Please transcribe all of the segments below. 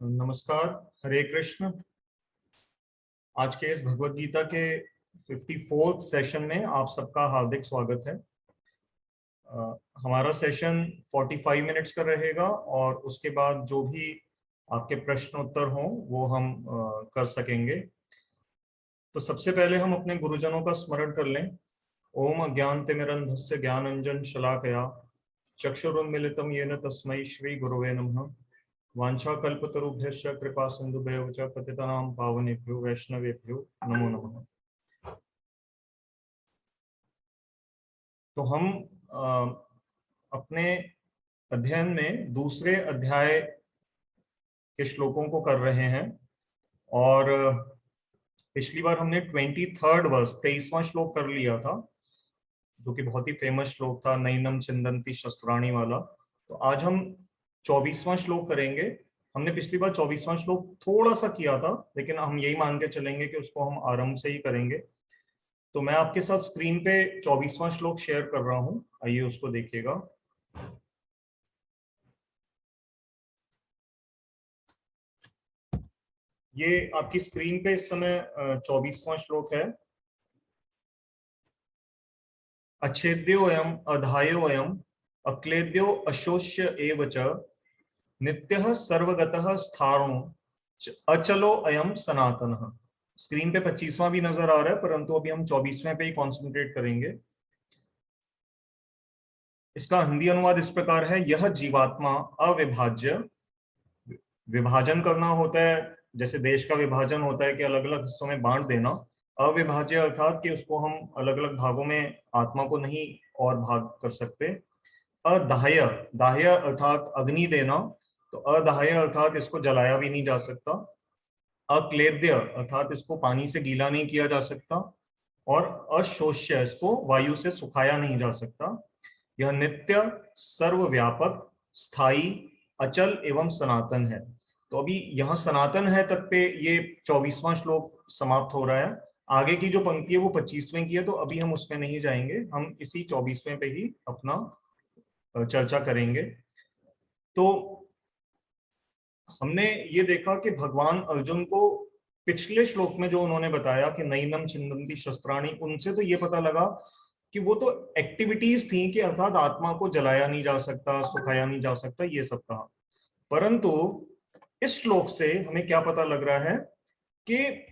नमस्कार, हरे कृष्ण। आज के इस भगवत गीता के 54th सेशन में आप सबका हार्दिक स्वागत है। हमारा सेशन 45 मिनट्स का रहेगा और उसके बाद जो भी आपके प्रश्न उत्तर हों वो हम कर सकेंगे। तो सबसे पहले हम अपने गुरुजनों का स्मरण कर लें। ओम अज्ञानतिमिरन्धस्य ज्ञानांजन शलाकया चक्षुरुन्मीलितं येन तस्मै श्री गुरुवे नमः। वाञ्छाकल्पतरुभ्यश्च कृपा सिन्धुभ्यो च पतितानां पावनेभ्यो वैष्णवेभ्यो नमो नमः। तो हम अपने अध्ययन में दूसरे अध्याय के श्लोकों को कर रहे हैं और पिछली बार हमने 23rd वर्ष 23वां श्लोक कर लिया था, जो कि बहुत ही फेमस श्लोक था, नैनम छिन्दन्ति शस्त्राणि वाला। तो आज हम 24वां श्लोक करेंगे। हमने पिछली बार 24वां श्लोक थोड़ा सा किया था, लेकिन हम यही मान के चलेंगे कि उसको हम आरंभ से ही करेंगे। तो मैं आपके साथ स्क्रीन पे 24वां श्लोक शेयर कर रहा हूं, आइए उसको देखिएगा। ये आपकी स्क्रीन पे इस समय 24वां श्लोक है। अच्छेद्योऽयम् अधायोऽयम् अक्लेद्यो अशोष्य एव च नित्यः सर्वगतः स्थाणु अचलो अयम सनातनः। स्क्रीन पे 25वां भी नजर आ रहा है, परंतु अभी हम 24वें पे ही कॉन्सेंट्रेट करेंगे। इसका हिंदी अनुवाद इस प्रकार है, यह जीवात्मा अविभाज्य, विभाजन करना होता है जैसे देश का विभाजन होता है कि अलग अलग हिस्सों में बांट देना। अविभाज्य अर्थात कि उसको हम अलग अलग भागों में आत्मा को नहीं और भाग कर सकते। अदाह्य, दाह्य अर्थात अग्नि देना, तो अदाह्य अर्थात इसको जलाया भी नहीं जा सकता। अक्लेद्य अर्थात इसको पानी से गीला नहीं किया जा सकता। और अशोष्य, इसको वायु से सुखाया नहीं जा सकता। यह नित्य, सर्वव्यापक, स्थायी, अचल एवं सनातन है। तो अभी यहाँ सनातन है तक पे ये 24वां श्लोक समाप्त हो रहा है। आगे की जो पंक्ति है वो 25वें की है, तो अभी हम उसमें नहीं जाएंगे, हम इसी 24वें पे ही अपना चर्चा करेंगे। तो हमने ये देखा कि भगवान अर्जुन को पिछले श्लोक में जो उन्होंने बताया कि नैनम छिन्दन्ति शस्त्राणि, उनसे तो ये पता लगा कि वो तो एक्टिविटीज थी कि अर्थात आत्मा को जलाया नहीं जा सकता, सुखाया नहीं जा सकता, ये सब कहा। परंतु इस श्लोक से हमें क्या पता लग रहा है कि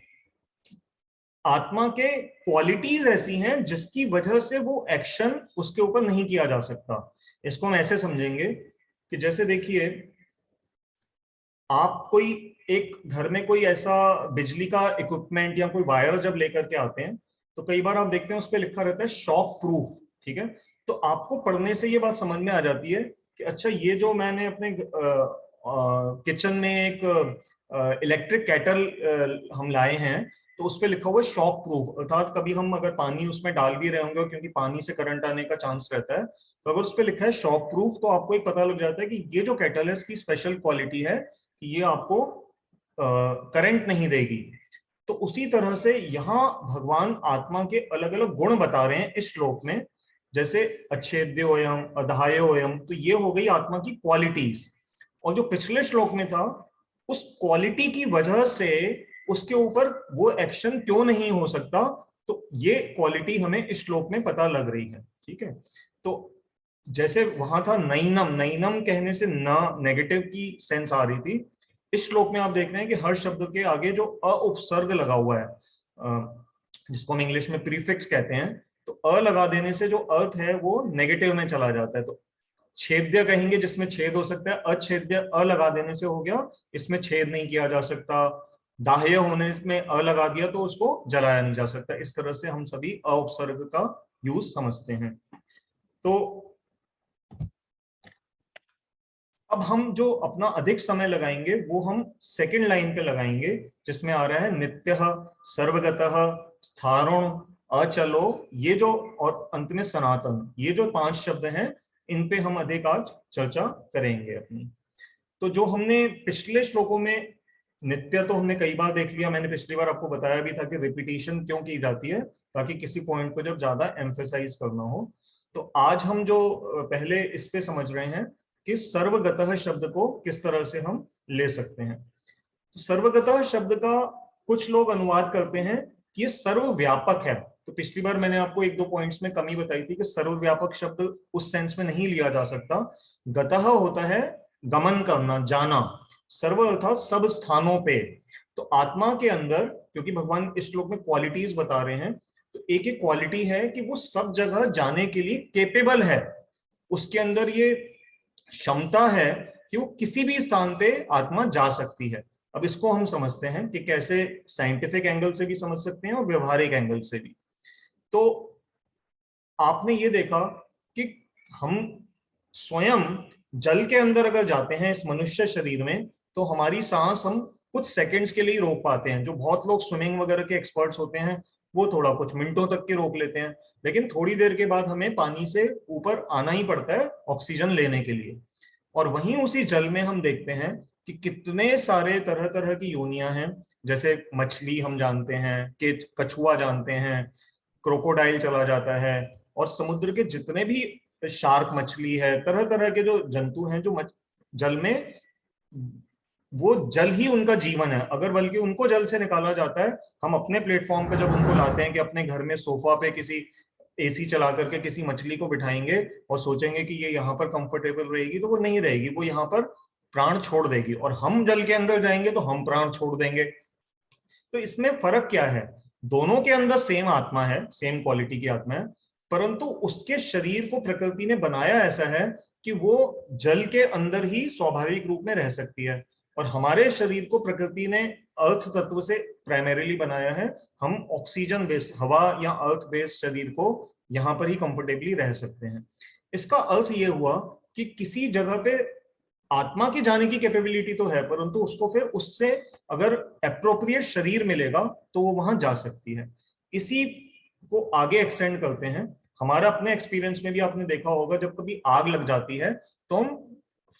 आत्मा के क्वालिटीज ऐसी हैं जिसकी वजह से वो एक्शन उसके ऊपर नहीं किया जा सकता। इसको हम ऐसे समझेंगे कि जैसे देखिए, आप कोई एक घर में कोई ऐसा बिजली का इक्विपमेंट या कोई वायर जब लेकर के आते हैं, तो कई बार आप देखते हैं उस पर लिखा रहता है शॉक प्रूफ, ठीक है। तो आपको पढ़ने से ये बात समझ में आ जाती है कि अच्छा, ये जो मैंने अपने किचन में एक इलेक्ट्रिक केटल हम लाए हैं, तो उस पर लिखा हुआ है शॉक प्रूफ, अर्थात कभी हम अगर पानी उसमें डाल भी रहे होंगे, क्योंकि पानी से करंट आने का चांस रहता है, तो अगर उस पर लिखा है शॉक प्रूफ, तो आपको एक पता लग जाता है कि ये जो केटल है इसकी स्पेशल क्वालिटी है कि ये आपको करंट नहीं देगी। तो उसी तरह से यहाँ भगवान आत्मा के अलग अलग गुण बता रहे हैं इस श्लोक में। जैसे अच्छेद्योऽयम् अधायोऽयम्, तो ये हो गई आत्मा की क्वालिटीज। और जो पिछले श्लोक में था, उस क्वालिटी की वजह से उसके ऊपर वो एक्शन क्यों नहीं हो सकता, तो ये क्वालिटी हमें इस श्लोक में पता लग रही है, ठीक है। तो जैसे वहां था नैनम, नैनम कहने से न नेगेटिव की सेंस आ रही थी। इस श्लोक में आप देख रहे हैं कि हर शब्द के आगे जो अ उपसर्ग लगा हुआ है, जिसको हम इंग्लिश में प्रीफिक्स कहते हैं, तो अ लगा देने से जो अर्थ है वो नेगेटिव में चला जाता है। तो छेद्य कहेंगे जिसमें छेद हो सकता है, अछेद्य अ लगा देने से हो गया, इसमें छेद नहीं किया जा सकता। दाह्य होने में अ लगा दिया तो उसको जलाया नहीं जा सकता। इस तरह से हम सभी अ उपसर्ग का यूज समझते हैं। तो अब हम जो अपना अधिक समय लगाएंगे वो हम सेकंड लाइन पे लगाएंगे, जिसमें आ रहा है नित्यः, सर्वगतः, स्थाणुः, अचलो, ये जो, और अंत में सनातन, ये जो 5 शब्द हैं, इन पे हम अधिक आज चर्चा करेंगे अपनी। तो जो हमने पिछले श्लोकों में नित्य तो हमने कई बार देख लिया, मैंने पिछली बार आपको बताया भी था कि रिपीटिशन क्यों की जाती है, ताकि किसी पॉइंट को जब ज्यादा एम्फेसाइज करना हो। तो आज हम जो पहले इस पे समझ रहे हैं कि सर्वगतः शब्द को किस तरह से हम ले सकते हैं। तो सर्वगतः शब्द का कुछ लोग अनुवाद करते हैं कि ये सर्वव्यापक है। तो पिछली बार मैंने आपको एक दो पॉइंट्स में कमी बताई थी कि सर्वव्यापक शब्द उस सेंस में नहीं लिया जा सकता। गतः होता है गमन करना, जाना। सर्व अर्थात सब स्थानों पे। तो आत्मा के अंदर, क्योंकि भगवान इस श्लोक में क्वालिटीज बता रहे हैं, तो एक एक क्वालिटी है कि वो सब जगह जाने के लिए केपेबल है। उसके अंदर ये क्षमता है कि वो किसी भी स्थान पे आत्मा जा सकती है। अब इसको हम समझते हैं कि कैसे साइंटिफिक एंगल से भी समझ सकते हैं और व्यवहारिक एंगल से भी। तो आपने ये देखा कि हम स्वयं जल के अंदर अगर जाते हैं इस मनुष्य शरीर में, तो हमारी सांस हम कुछ सेकंड्स के लिए रोक पाते हैं। जो बहुत लोग स्विमिंग वगैरह के एक्सपर्ट्स होते हैं वो थोड़ा कुछ मिनटों तक के रोक लेते हैं, लेकिन थोड़ी देर के बाद हमें पानी से ऊपर आना ही पड़ता है ऑक्सीजन लेने के लिए। और वहीं उसी जल में हम देखते हैं कि कितने सारे तरह तरह की योनियां हैं। जैसे मछली हम जानते हैं, कि कछुआ जानते हैं, क्रोकोडाइल चला जाता है, और समुद्र के जितने भी शार्क मछली है, तरह तरह के जो जंतु हैं जो जल में, वो जल ही उनका जीवन है। अगर बल्कि उनको जल से निकाला जाता है, हम अपने प्लेटफॉर्म पे जब उनको लाते हैं कि अपने घर में सोफा पे किसी एसी चला करके किसी मछली को बिठाएंगे और सोचेंगे कि ये यहाँ पर कंफर्टेबल रहेगी, तो वो नहीं रहेगी, वो यहाँ पर प्राण छोड़ देगी। और हम जल के अंदर जाएंगे तो हम प्राण छोड़ देंगे। तो इसमें फर्क क्या है? दोनों के अंदर सेम आत्मा है, सेम क्वालिटी की आत्मा है, परंतु उसके शरीर को प्रकृति ने बनाया ऐसा है कि वो जल के अंदर ही स्वाभाविक रूप में रह सकती है। और हमारे शरीर को प्रकृति ने अर्थ तत्व से प्राइमरीली बनाया है। हम ऑक्सीजन बेस्ड, हवा या अर्थ बेस्ड शरीर को यहाँ पर ही कंफर्टेबली रह सकते हैं। इसका अर्थ ये हुआ कि किसी जगह पे आत्मा की जाने की कैपेबिलिटी तो है, परंतु उसको फिर उससे अगर एप्रोप्रिएट शरीर मिलेगा तो वो वहां जा सकती है। इसी को आगे एक्सटेंड करते हैं। हमारा अपने एक्सपीरियंस में भी आपने देखा होगा, जब कभी आग लग जाती है तो हम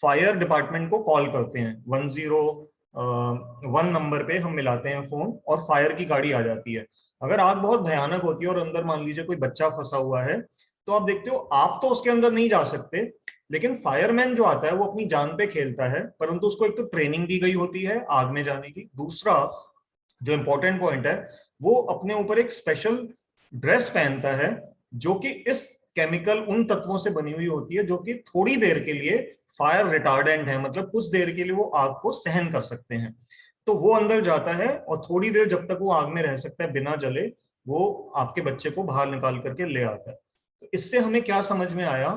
फायर डिपार्टमेंट को कॉल करते हैं, 101 नंबर पे हम मिलाते हैं फोन और फायर की गाड़ी आ जाती है। अगर आग बहुत भयानक होती है और अंदर मान लीजिए कोई बच्चा फंसा हुआ है, तो आप देखते हो आप तो उसके अंदर नहीं जा सकते, लेकिन फायरमैन जो आता है वो अपनी जान पे खेलता है, परंतु उसको एक तो ट्रेनिंग दी गई होती है आग में जाने की। दूसरा जो इंपॉर्टेंट पॉइंट है, वो अपने ऊपर एक स्पेशल ड्रेस पहनता है जो कि इस केमिकल उन तत्वों से बनी हुई होती है जो कि थोड़ी देर के लिए फायर रिटार्डेंट है, मतलब कुछ देर के लिए वो आग को सहन कर सकते हैं। तो वो अंदर जाता है और थोड़ी देर जब तक वो आग में रह सकता है बिना जले, वो आपके बच्चे को बाहर निकाल करके ले आता है। तो इससे हमें क्या समझ में आया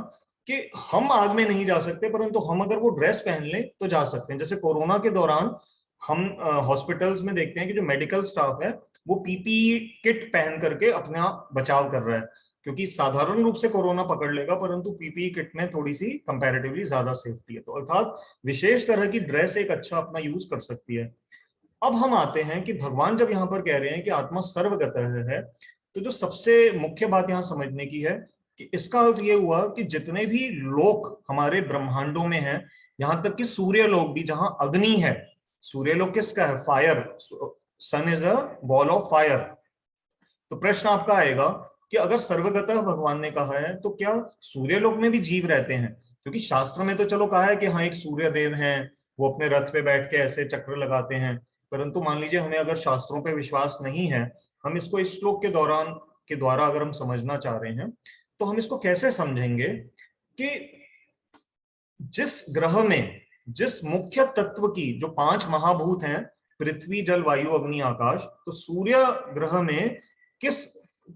कि हम आग में नहीं जा सकते, परंतु हम अगर वो ड्रेस पहन लें तो जा सकते हैं। जैसे कोरोना के दौरान हम हॉस्पिटल्स में देखते हैं कि जो मेडिकल स्टाफ है वो पीपीई किट पहन करके अपना बचाव कर रहा है, क्योंकि साधारण रूप से कोरोना पकड़ लेगा, परंतु पीपीई किट में थोड़ी सी कंपैरेटिवली ज्यादा सेफ्टी है। तो अर्थात विशेष तरह की ड्रेस एक अच्छा अपना यूज कर सकती है। अब हम आते हैं कि भगवान जब यहाँ पर कह रहे हैं कि आत्मा सर्वगतः है, तो जो सबसे मुख्य बात यहाँ समझने की है कि इसका अर्थ ये हुआ कि जितने भी लोक हमारे ब्रह्मांडों में हैं, यहाँ तक कि सूर्य लोक भी, जहां अग्नि है, सूर्य लोक किसका है? Fire, sun is a ball of fire. तो प्रश्न आपका आएगा कि अगर सर्वगतः भगवान ने कहा है तो क्या सूर्य लोक में भी जीव रहते हैं? क्योंकि शास्त्र में तो चलो कहा है कि हाँ एक सूर्य देव हैं, वो अपने रथ पे बैठ के ऐसे चक्र लगाते हैं, परंतु मान लीजिए हमें अगर शास्त्रों पे विश्वास नहीं है, हम इसको इस श्लोक के दौरान के द्वारा अगर हम समझना चाह रहे हैं, तो हम इसको कैसे समझेंगे कि जिस ग्रह में जिस मुख्य तत्व की जो 5 महाभूत हैं, पृथ्वी जल वायु अग्नि आकाश, तो सूर्य ग्रह में किस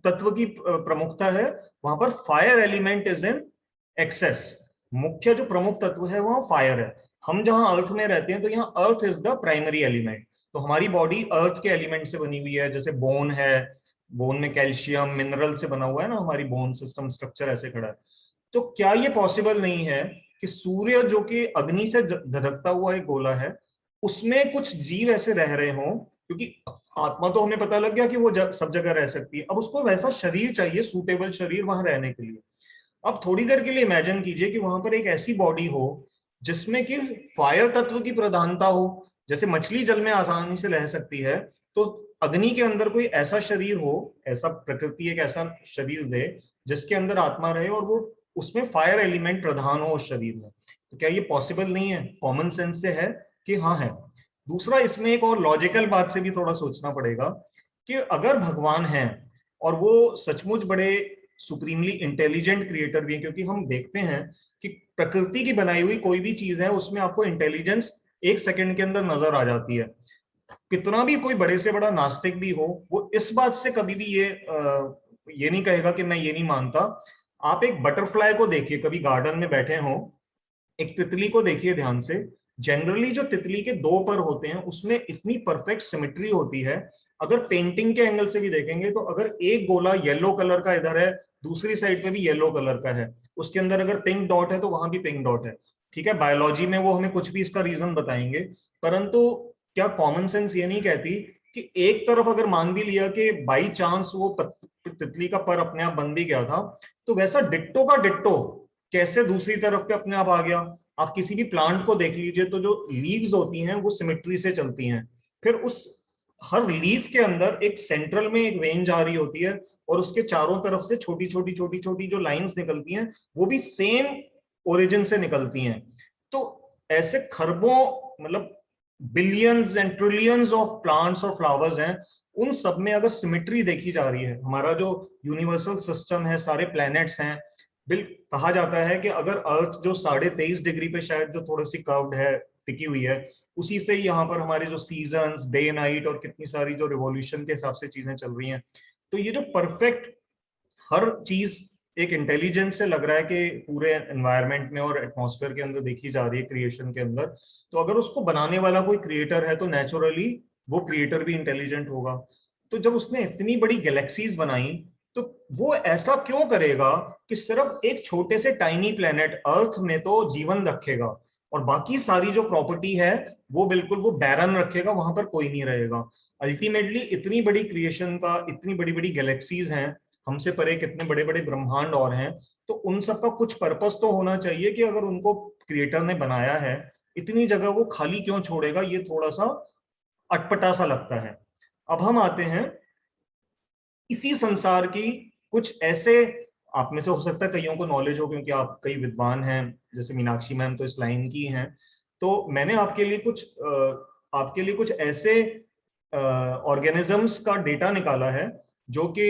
तत्व की प्रमुखता है? वहां पर fire element is in excess. मुख्य जो प्रमुख तत्व है वहां फायर है। हम जहां अर्थ में रहते हैं तो यहाँ earth is the primary element. तो हमारी बॉडी अर्थ के एलिमेंट से बनी हुई है। जैसे बोन है, बोन में कैल्शियम मिनरल से बना हुआ है ना, हमारी बोन सिस्टम स्ट्रक्चर ऐसे खड़ा है। तो क्या ये पॉसिबल नहीं है कि सूर्य जो कि अग्नि से धधकता हुआ एक गोला है, उसमें कुछ जीव ऐसे रह रहे हों? क्योंकि आत्मा तो हमें पता लग गया कि वो सब जगह रह सकती है, अब उसको वैसा शरीर चाहिए, सूटेबल शरीर वहां रहने के लिए। अब थोड़ी देर के लिए इमेजिन कीजिए कि वहां पर एक ऐसी बॉडी हो जिसमें कि फायर तत्व की प्रधानता हो, जैसे मछली जल में आसानी से रह सकती है, तो अग्नि के अंदर कोई ऐसा शरीर हो, ऐसा प्रकृति एक ऐसा शरीर दे जिसके अंदर आत्मा रहे और वो उसमें फायर एलिमेंट प्रधान हो उस शरीर में। तो क्या ये पॉसिबल नहीं है? कॉमन सेंस से है कि हाँ है। दूसरा, इसमें एक और लॉजिकल बात से भी थोड़ा सोचना पड़ेगा कि अगर भगवान है और वो सचमुच बड़े सुप्रीमली इंटेलिजेंट क्रिएटर भी है, क्योंकि हम देखते हैं कि प्रकृति की बनाई हुई कोई भी चीज है उसमें आपको इंटेलिजेंस एक सेकंड के अंदर नजर आ जाती है। कितना भी कोई बड़े से बड़ा नास्तिक भी हो, वो इस बात से कभी भी ये नहीं कहेगा कि मैं ये नहीं मानता। आप एक बटरफ्लाई को देखिए, कभी गार्डन में बैठे हो, एक तितली को देखिए ध्यान से। जनरली जो तितली के दो पर होते हैं उसमें इतनी परफेक्ट सिमेट्री होती है। अगर पेंटिंग के एंगल से भी देखेंगे तो अगर एक गोला येलो कलर का इधर है, दूसरी साइड पे भी येलो कलर का है, उसके अंदर अगर पिंक डॉट है तो वहां भी पिंक डॉट है। ठीक है, बायोलॉजी में वो हमें कुछ भी इसका रीजन बताएंगे, परंतु क्या कॉमन सेंस ये नहीं कहती कि एक तरफ अगर मान भी लिया कि बाई चांस वो तितली का पर अपने आप बन भी गया था, तो वैसा डिट्टो का डिट्टो कैसे दूसरी तरफ पे अपने आप आ गया? आप किसी भी प्लांट को देख लीजिए तो जो लीव्स होती हैं वो सिमेट्री से चलती हैं, फिर उस हर लीफ के अंदर एक सेंट्रल में एक वेन जा रही होती है और उसके चारों तरफ से छोटी छोटी छोटी छोटी जो लाइंस निकलती हैं वो भी सेम ओरिजिन से निकलती हैं। तो ऐसे खरबों, मतलब billions and trillions of plants और फ्लावर्स हैं, उन सब में अगर सिमेट्री देखी जा रही है, हमारा जो यूनिवर्सल सिस्टम है, सारे प्लैनेट्स हैं, बिल कहा जाता है कि अगर अर्थ जो 23.5 डिग्री पे शायद जो थोड़ी सी कर्व्ड है, टिकी हुई है, उसी से ही यहाँ पर हमारे जो सीजन्स, डे नाइट और कितनी सारी जो रिवॉल्यूशन के हिसाब से चीजें चल रही हैं, तो ये जो परफेक्ट हर चीज एक इंटेलिजेंस से लग रहा है कि पूरे एनवायरनमेंट में और एटमॉस्फेयर के अंदर देखी जा रही है क्रिएशन के अंदर, तो अगर उसको बनाने वाला कोई क्रिएटर है तो नेचुरली वो क्रिएटर भी इंटेलिजेंट होगा। तो जब उसने इतनी बड़ी गैलेक्सीज बनाई, तो वो ऐसा क्यों करेगा कि सिर्फ एक छोटे से टाइनी प्लेनेट अर्थ में तो जीवन रखेगा और बाकी सारी जो प्रॉपर्टी है वो बिल्कुल वो बैरन रखेगा, वहां पर कोई नहीं रहेगा। अल्टीमेटली इतनी बड़ी क्रिएशन का, इतनी बड़ी बड़ी गैलेक्सीज हैं, हमसे परे कितने बड़े बड़े ब्रह्मांड और हैं, तो उन सब का कुछ पर्पस तो होना चाहिए कि अगर उनको क्रिएटर ने बनाया है, इतनी जगह वो खाली क्यों छोड़ेगा? ये थोड़ा सा अटपटा सा लगता है। अब हम आते हैं इसी संसार की कुछ ऐसे, आप में से हो सकता है कईयों को नॉलेज हो क्योंकि आप कई विद्वान हैं, जैसे मीनाक्षी मैम तो इस लाइन की हैं, तो मैंने आपके लिए कुछ ऐसे ऑर्गेनिजम्स का डेटा निकाला है जो कि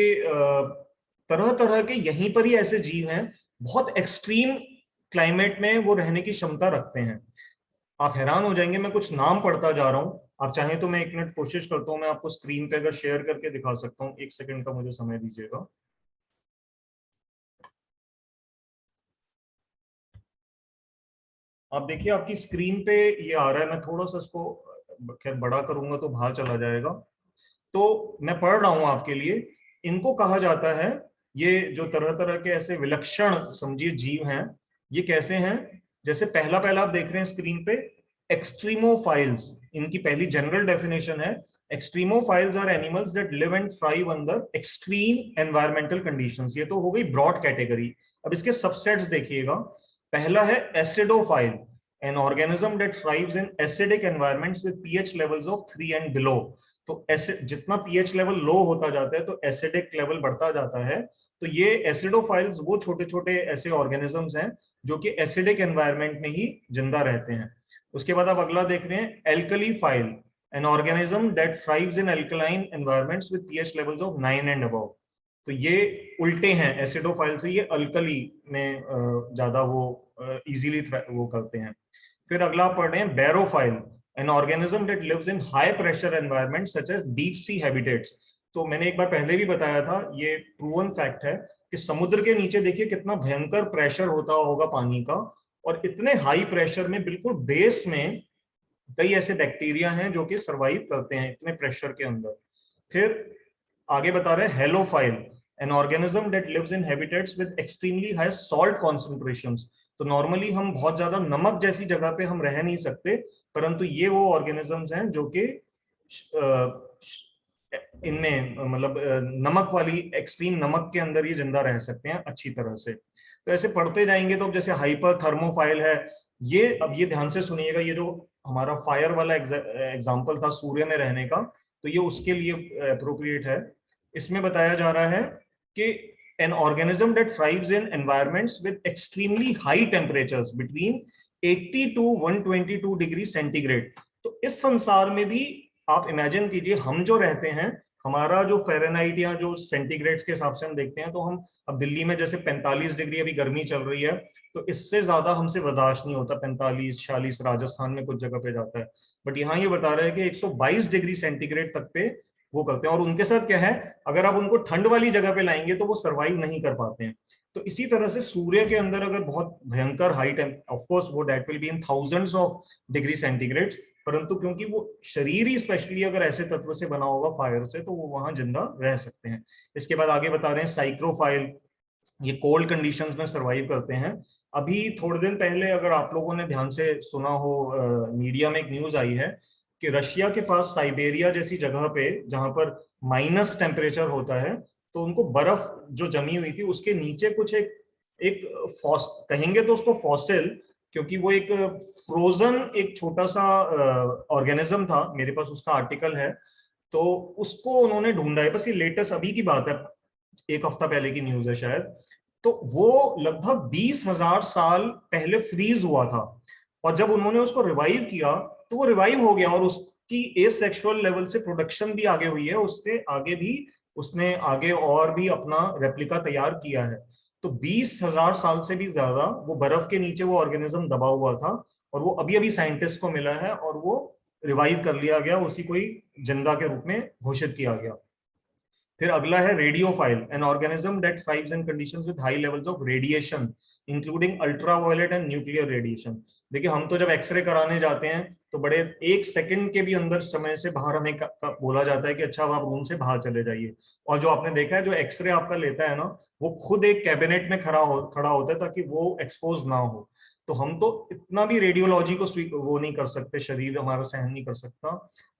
तरह तरह के यहीं पर ही ऐसे जीव हैं, बहुत एक्सट्रीम क्लाइमेट में वो रहने की क्षमता रखते हैं। आप हैरान हो जाएंगे, मैं कुछ नाम पढ़ता जा रहा हूं, आप चाहें तो मैं 1 मिनट कोशिश करता हूं, मैं आपको स्क्रीन पे अगर शेयर करके दिखा सकता हूं, 1 सेकंड का मुझे समय दीजिएगा। आप देखिए आपकी स्क्रीन पे ये आ रहा है, मैं थोड़ा सा इसको खैर बड़ा करूंगा तो बाहर चला जाएगा। तो मैं पढ़ रहा हूं आपके लिए। इनको कहा जाता है, ये जो तरह तरह के ऐसे विलक्षण समझिए जीव हैं, ये कैसे हैं? जैसे पहला पहला आप देख रहे हैं स्क्रीन पे, एक्सट्रीमोफाइल्स, इनकी पहली जनरल डेफिनेशन है, extremophiles are animals that live and thrive under extreme environmental conditions. ये तो हो गई ब्रॉड कैटेगरी। अब इसके सबसेट्स देखिएगा। पहला है acidophile, N organism that thrives in acidic environments with pH levels of 3 and below. तो एसिड, जितना पीएच लेवल लो होता जाता है तो एसिडिक लेवल बढ़ता जाता है। तो ये एसिडोफाइल्स वो छोटे छोटे ऐसे ऑर्गेनिजम्स हैं जो कि एसिडिक एनवायरनमेंट में ही जिंदा रहते हैं। उसके बाद आप अगला देख रहे हैं, alkali file, N organism that thrives in alkaline environments with pH levels of 9 and above. तो ये उल्टे हैं एसिडोफाइल से, ये अल्कली में ज्यादा वो इजीली वो करते हैं। फिर अगला आप पढ़ रहे हैं barophile, an organism that lives in high pressure environment such as deep sea habitats. तो मैंने एक बार पहले भी बताया था, ये प्रूवन फैक्ट है कि समुद्र के नीचे देखिए कितना भयंकर प्रेशर होता होगा पानी का, और इतने हाई प्रेशर में बिल्कुल बेस में कई ऐसे बैक्टीरिया हैं जो कि सरवाइव करते हैं इतने प्रेशर के अंदर। फिर आगे बता रहे हैं halophile, an organism that lives in habitats with extremely high salt concentrations. तो नॉर्मली हम बहुत ज्यादा नमक जैसी जगह पे हम रह नहीं सकते, परंतु ये वो ऑर्गेनिजम्स हैं जो कि इनमें मतलब नमक वाली एक्सट्रीम नमक के अंदर ये जिंदा रह सकते हैं अच्छी तरह से। तो ऐसे पढ़ते जाएंगे तो जैसे हाइपर थर्मोफाइल है, ये अब ये ध्यान से सुनिएगा, ये जो हमारा फायर वाला एग्जाम्पल था सूर्य में रहने का, तो ये उसके लिए अप्रोप्रिएट है। इसमें बताया जा रहा है कि an organism that thrives in environments with extremely high temperatures between 80 to 122 degree centigrade. तो इस संसार में भी आप इमेजिन कीजिए, हम जो रहते हैं, हमारा जो फ़ारेनहाइट या जो सेंटीग्रेड्स के हिसाब से हम देखते हैं, तो हम अब दिल्ली में जैसे 45 डिग्री अभी गर्मी चल रही है, तो इससे ज्यादा हमसे बर्दाश्त नहीं होता, 45-46 राजस्थान में कुछ जगह पे जाता है। बट यहाँ ये बता रहे हैं कि 122 डिग्री सेंटीग्रेड तक पे वो करते हैं। और उनके साथ क्या है, अगर आप उनको ठंड वाली जगह पे लाएंगे तो वो सरवाइव नहीं कर पाते हैं। तो इसी तरह से सूर्य के अंदर अगर बहुत भयंकर हाई ऑफ कोर्स वो that will be in thousands of degree centigrade, परंतु क्योंकि वो शरीर ही स्पेशली अगर ऐसे तत्व से बना होगा फायर से, तो वो वहां जिंदा रह सकते हैं। इसके बाद आगे बता रहे हैं साइक्रोफाइल, ये कोल्ड कंडीशंस में सरवाइव करते हैं। अभी थोड़े दिन पहले अगर आप लोगों ने ध्यान से सुना हो, मीडिया में एक न्यूज आई है कि रशिया के पास साइबेरिया जैसी जगह पे जहां पर माइनस टेम्परेचर होता है, तो उनको बर्फ जो जमी हुई थी उसके नीचे कुछ एक एक कहेंगे तो उसको फॉसिल, क्योंकि वो एक फ्रोजन एक छोटा सा ऑर्गेनिज्म था, मेरे पास उसका आर्टिकल है, तो उसको उन्होंने ढूंढा है। बस ये लेटेस्ट अभी की बात है, एक हफ्ता पहले की न्यूज है शायद। तो वो लगभग 20,000 साल पहले फ्रीज हुआ था, और जब उन्होंने उसको रिवाइव किया तो वो रिवाइव हो गया, और उसकी एसेक्सुअल लेवल से प्रोडक्शन भी आगे हुई है, उससे आगे भी उसने आगे और भी अपना रेप्लिका तैयार किया है। तो 20,000 साल से भी ज्यादा वो बर्फ के नीचे वो ऑर्गेनिज्म दबा हुआ था, और वो अभी अभी साइंटिस्ट को मिला है, और वो रिवाइव कर लिया गया, उसी को ही जिंदा के रूप में घोषित किया गया। फिर अगला है radiophile, an organism that thrives in conditions with high levels of radiation including ultraviolet and nuclear radiation. देखिए, हम तो जब एक्सरे कराने जाते हैं तो बड़े 1 सेकंड के भी अंदर समय से बाहर हमें बोला जाता है कि अच्छा अब आप रूम से बाहर चले जाइए। और जो आपने देखा है, जो एक्सरे आपका लेता है ना, वो खुद एक कैबिनेट में खड़ा होता है ताकि वो एक्सपोज ना हो। तो हम तो इतना भी रेडियोलॉजी को वो नहीं कर सकते, शरीर हमारा सहन नहीं कर सकता।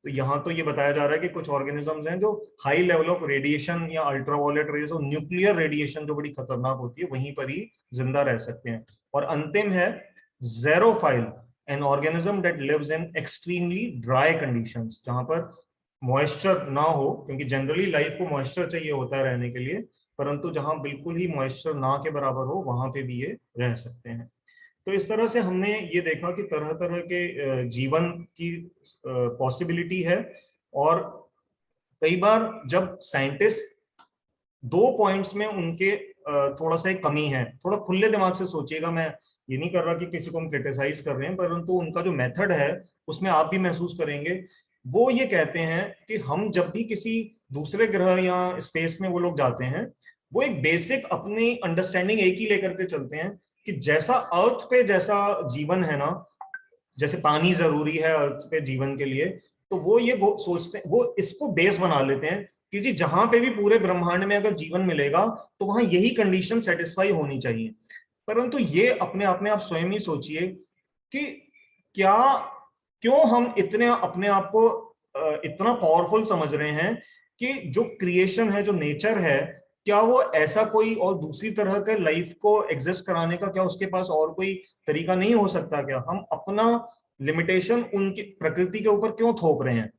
तो यहाँ तो ये बताया जा रहा है कि कुछ ऑर्गेनिजम्स हैं जो हाई लेवल ऑफ रेडिएशन या अल्ट्रावायलेट रेज और न्यूक्लियर रेडिएशन जो बड़ी खतरनाक होती है वहीं पर ही जिंदा रह सकते हैं। और अंतिम है xerophile, an organism that lives in extremely dry conditions, जहां पर मॉइस्चर ना हो, क्योंकि जनरली लाइफ को मॉइस्चर चाहिए होता है रहने के लिए, परंतु जहां बिल्कुल ही मॉइस्चर ना के बराबर हो वहां पे भी ये रह सकते हैं। तो इस तरह से हमने ये देखा कि तरह तरह के जीवन की पॉसिबिलिटी है। और कई बार जब साइंटिस्ट 2 पॉइंट्स में उनके थोड़ा सा एक कमी है, थोड़ा खुले दिमाग से सोचिएगा, मैं ये नहीं कर रहा कि किसी को हम क्रिटिसाइज कर रहे हैं, परंतु उनका जो मेथड है उसमें आप भी महसूस करेंगे। वो ये कहते हैं कि हम जब भी किसी दूसरे ग्रह या स्पेस में वो लोग जाते हैं, वो एक बेसिक अपनी अंडरस्टैंडिंग एक ही लेकर के चलते हैं कि जैसा अर्थ पे जैसा जीवन है ना, जैसे पानी जरूरी है अर्थ पे जीवन के लिए, तो वो ये सोचते हैं, वो इसको बेस बना लेते हैं कि जी जहां पे भी पूरे ब्रह्मांड में अगर जीवन मिलेगा तो वहां यही कंडीशन सेटिस्फाई होनी चाहिए। परंतु ये अपने आप में आप स्वयं ही सोचिए कि क्या, क्यों हम इतने अपने आप को इतना पावरफुल समझ रहे हैं कि जो क्रिएशन है, जो नेचर है, क्या वो ऐसा कोई और दूसरी तरह के लाइफ को एग्जिस्ट कराने का क्या उसके पास और कोई तरीका नहीं हो सकता? क्या हम अपना लिमिटेशन उनकी प्रकृति के ऊपर क्यों थोप रहे हैं?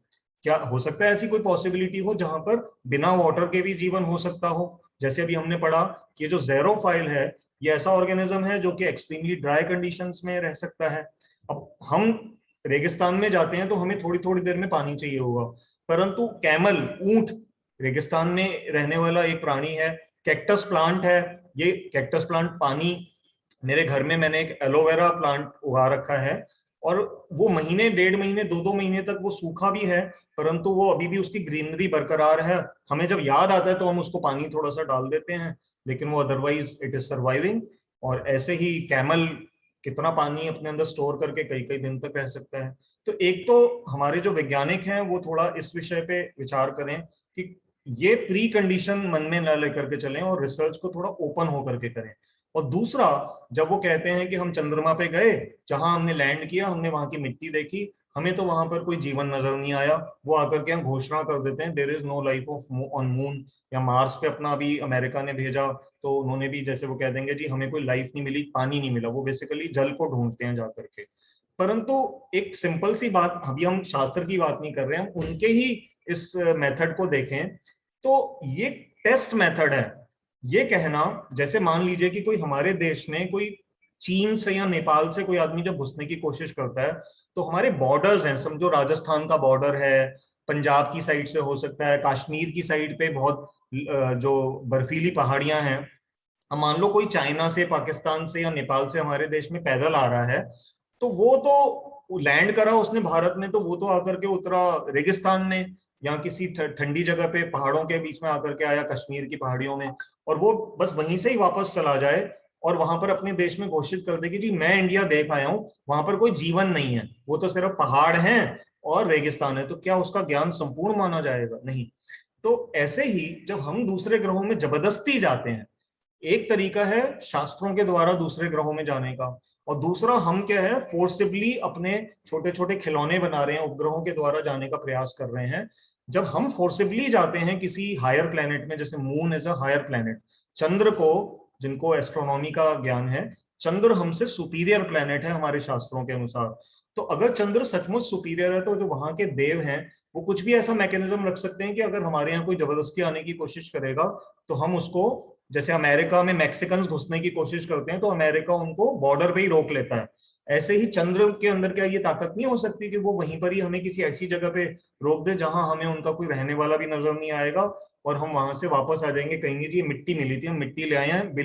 क्या हो सकता है ऐसी कोई पॉसिबिलिटी हो जहां पर बिना वाटर के भी जीवन हो सकता हो? जैसे अभी हमने पढ़ा कि जो ज़ेरोफाइल है, ये ऐसा ऑर्गेनिज्म है जो कि एक्सट्रीमली ड्राई कंडीशंस में रह सकता है। अब हम रेगिस्तान में जाते हैं तो हमें थोड़ी थोड़ी देर में पानी चाहिए होगा, परंतु कैमल, ऊंट, रेगिस्तान में रहने वाला एक प्राणी है। कैक्टस प्लांट है, ये कैक्टस प्लांट पानी, मेरे घर में मैंने एक एलोवेरा प्लांट उगा रखा है, और वो महीने, 1.5 महीने, 2-2 महीने तक वो सूखा भी है, परंतु वो अभी भी उसकी ग्रीनरी बरकरार है। हमें जब याद आता है तो हम उसको पानी थोड़ा सा डाल देते हैं, लेकिन वो अदरवाइज इट इज सर्वाइविंग। और ऐसे ही कैमल कितना पानी अपने अंदर स्टोर करके कई कई दिन तक रह सकता है। तो एक तो हमारे जो वैज्ञानिक हैं वो थोड़ा इस विषय पे विचार करें कि ये प्री कंडीशन मन में न लेकर के चलें और रिसर्च को थोड़ा ओपन होकर के करें। और दूसरा, जब वो कहते हैं कि हम चंद्रमा पे गए, जहां हमने लैंड किया, हमने वहां की मिट्टी देखी, हमें तो वहां पर कोई जीवन नजर नहीं आया, वो आकर के हम घोषणा कर देते हैं there is no life of on moon. या मार्स पे अपना अभी अमेरिका ने भेजा, तो उन्होंने भी जैसे वो कह देंगे जी हमें कोई लाइफ नहीं मिली, पानी नहीं मिला, वो बेसिकली जल को ढूंढते हैं जाकर के। परंतु एक सिंपल सी बात, अभी हम शास्त्र की बात नहीं कर रहे हैं, हम उनके ही इस मेथड को देखें तो ये टेस्ट मेथड है। ये कहना, जैसे मान लीजिए कि कोई हमारे देश में कोई चीन से या नेपाल से कोई आदमी जब घुसने की कोशिश करता है, तो हमारे बॉर्डर्स हैं, समझो राजस्थान का बॉर्डर है, पंजाब की साइड से हो सकता है, कश्मीर की साइड पे बहुत जो बर्फीली पहाड़ियां हैं। अब मान लो कोई चाइना से, पाकिस्तान से या नेपाल से हमारे देश में पैदल आ रहा है, तो वो तो लैंड करा उसने भारत में, तो वो तो आकर के उतरा रेगिस्तान में या किसी ठंडी जगह पे पहाड़ों के बीच में आकर के आया, कश्मीर की पहाड़ियों में, और वो बस वहीं से ही वापस चला जाए और वहां पर अपने देश में घोषित कर दे कि जी मैं इंडिया देख आया हूं, वहां पर कोई जीवन नहीं है, वो तो सिर्फ पहाड़ हैं और रेगिस्तान है, तो क्या उसका ज्ञान संपूर्ण माना जाएगा? नहीं। तो ऐसे ही जब हम दूसरे ग्रहों में जबरदस्ती जाते हैं, एक तरीका है शास्त्रों के द्वारा दूसरे ग्रहों में जाने का, और दूसरा हम क्या है, फोर्सिबली अपने छोटे छोटे खिलौने बना रहे हैं, उपग्रहों के द्वारा जाने का प्रयास कर रहे हैं। जब हम फोर्सिबली जाते हैं किसी हायर प्लेनेट में, जैसे moon is a higher planet, चंद्र को, जिनको एस्ट्रोनॉमी का ज्ञान है, चंद्र हमसे सुपीरियर प्लेनेट है हमारे शास्त्रों के अनुसार। तो अगर चंद्र सचमुच सुपीरियर है, तो जो वहां के देव हैं वो कुछ भी ऐसा मैकेनिज्म रख सकते हैं कि अगर हमारे यहाँ कोई जबरदस्ती आने की कोशिश करेगा तो हम उसको, जैसे अमेरिका में मैक्सिकन घुसने की कोशिश करते हैं तो अमेरिका उनको बॉर्डर पे ही रोक लेता है, ऐसे ही चंद्र के अंदर क्या ये ताकत नहीं हो सकती कि वो वहीं पर ही हमें किसी ऐसी जगह पे रोक दे जहां हमें उनका कोई रहने वाला भी नजर नहीं आएगा, और हम वहां से वापस आ जाएंगे, कहेंगे जी मिट्टी मिली थी, हम मिट्टी ले आए हैं,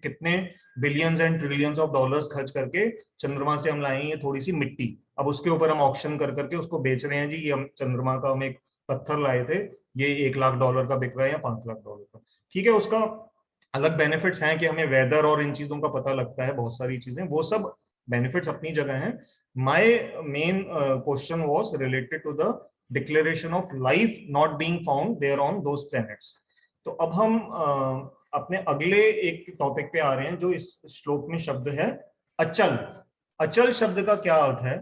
कितने billions and trillions of dollars खर्च करके चंद्रमा से हम लाए हैं ये थोड़ी सी मिट्टी, अब उसके ऊपर हम ऑक्शन कर करके उसको बेच रहे हैं, जी ये हम चंद्रमा का हम एक पत्थर लाए थे, ये $1 लाख का बिक रहा है या $5 लाख का। ठीक है, उसका अलग बेनिफिट्स हैं कि हमें वेदर और इन चीजों का पता लगता है, बहुत सारी चीजें, वो सब बेनिफिट्स अपनी जगह हैं। My main question was related to the declaration of life not being found there on those planets. तो अब हम अपने अगले एक टॉपिक पे आ रहे हैं, जो इस श्लोक में शब्द है अचल। अचल शब्द का क्या अर्थ है?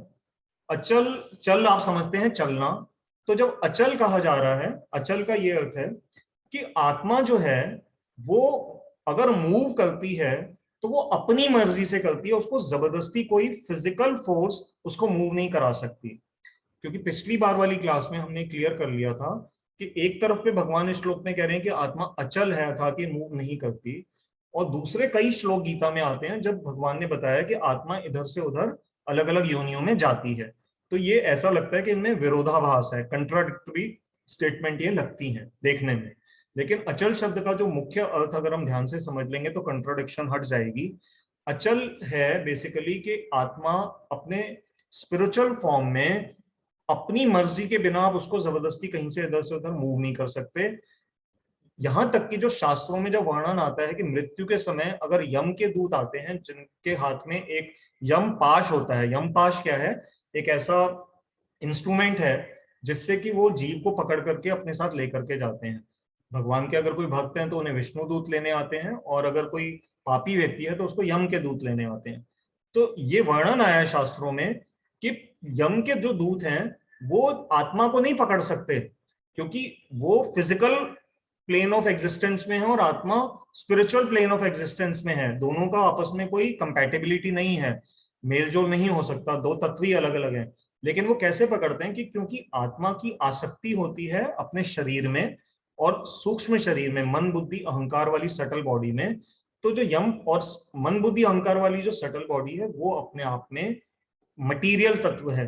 अचल, चल आप समझते हैं चलना, तो जब अचल कहा जा रहा है, अचल का ये अर्थ है कि आत्मा जो है वो अगर मूव करती है तो वो अपनी मर्जी से करती है, उसको जबरदस्ती कोई फिजिकल फोर्स उसको मूव नहीं करा सकती। क्योंकि पिछली बार वाली क्लास में हमने क्लियर कर लिया था कि एक तरफ पे भगवान इस श्लोक में कह रहे हैं कि आत्मा अचल है अर्थात ये मूव नहीं करती, और दूसरे कई श्लोक गीता में आते हैं जब भगवान ने बताया कि आत्मा इधर से उधर अलग अलग योनियों में जाती है। तो ये ऐसा लगता है कि इनमें विरोधाभास है, कंट्राडिक्टरी स्टेटमेंट ये लगती हैं देखने में। लेकिन अचल शब्द का जो मुख्य अर्थ अगर हम ध्यान से समझ लेंगे तो कंट्राडिक्शन हट जाएगी। अचल है बेसिकली कि आत्मा अपने स्पिरिचुअल फॉर्म में अपनी मर्जी के बिना आप उसको जबरदस्ती कहीं से उधर मूव नहीं कर सकते। यहां तक कि जो शास्त्रों में जब वर्णन आता है कि मृत्यु के समय अगर यम के दूत आते हैं जिनके हाथ में एक यम पाश होता है, यम पाश क्या है, एक ऐसा इंस्ट्रूमेंट है जिससे कि वो जीव को पकड़ करके अपने साथ लेकर के जाते हैं। भगवान के अगर कोई भक्त हैं तो उन्हें विष्णु दूत लेने आते हैं, और अगर कोई पापी व्यक्ति है तो उसको यम के दूत लेने आते हैं। तो ये वर्णन आया है शास्त्रों में कि यम के जो दूत हैं वो आत्मा को नहीं पकड़ सकते, क्योंकि वो फिजिकल प्लेन ऑफ एग्जिस्टेंस में है और आत्मा स्पिरिचुअल प्लेन ऑफ एग्जिस्टेंस में है, दोनों का आपस में कोई कंपैटिबिलिटी नहीं है, मेलजोल नहीं हो सकता, दो तत्व ही अलग अलग हैं। लेकिन वो कैसे पकड़ते हैं कि क्योंकि आत्मा की आसक्ति होती है अपने शरीर में और सूक्ष्म शरीर में, मन बुद्धि अहंकार वाली सटल बॉडी में। तो जो यम और मन बुद्धि अहंकार वाली जो सटल बॉडी है वो अपने आप में मटीरियल तत्व है,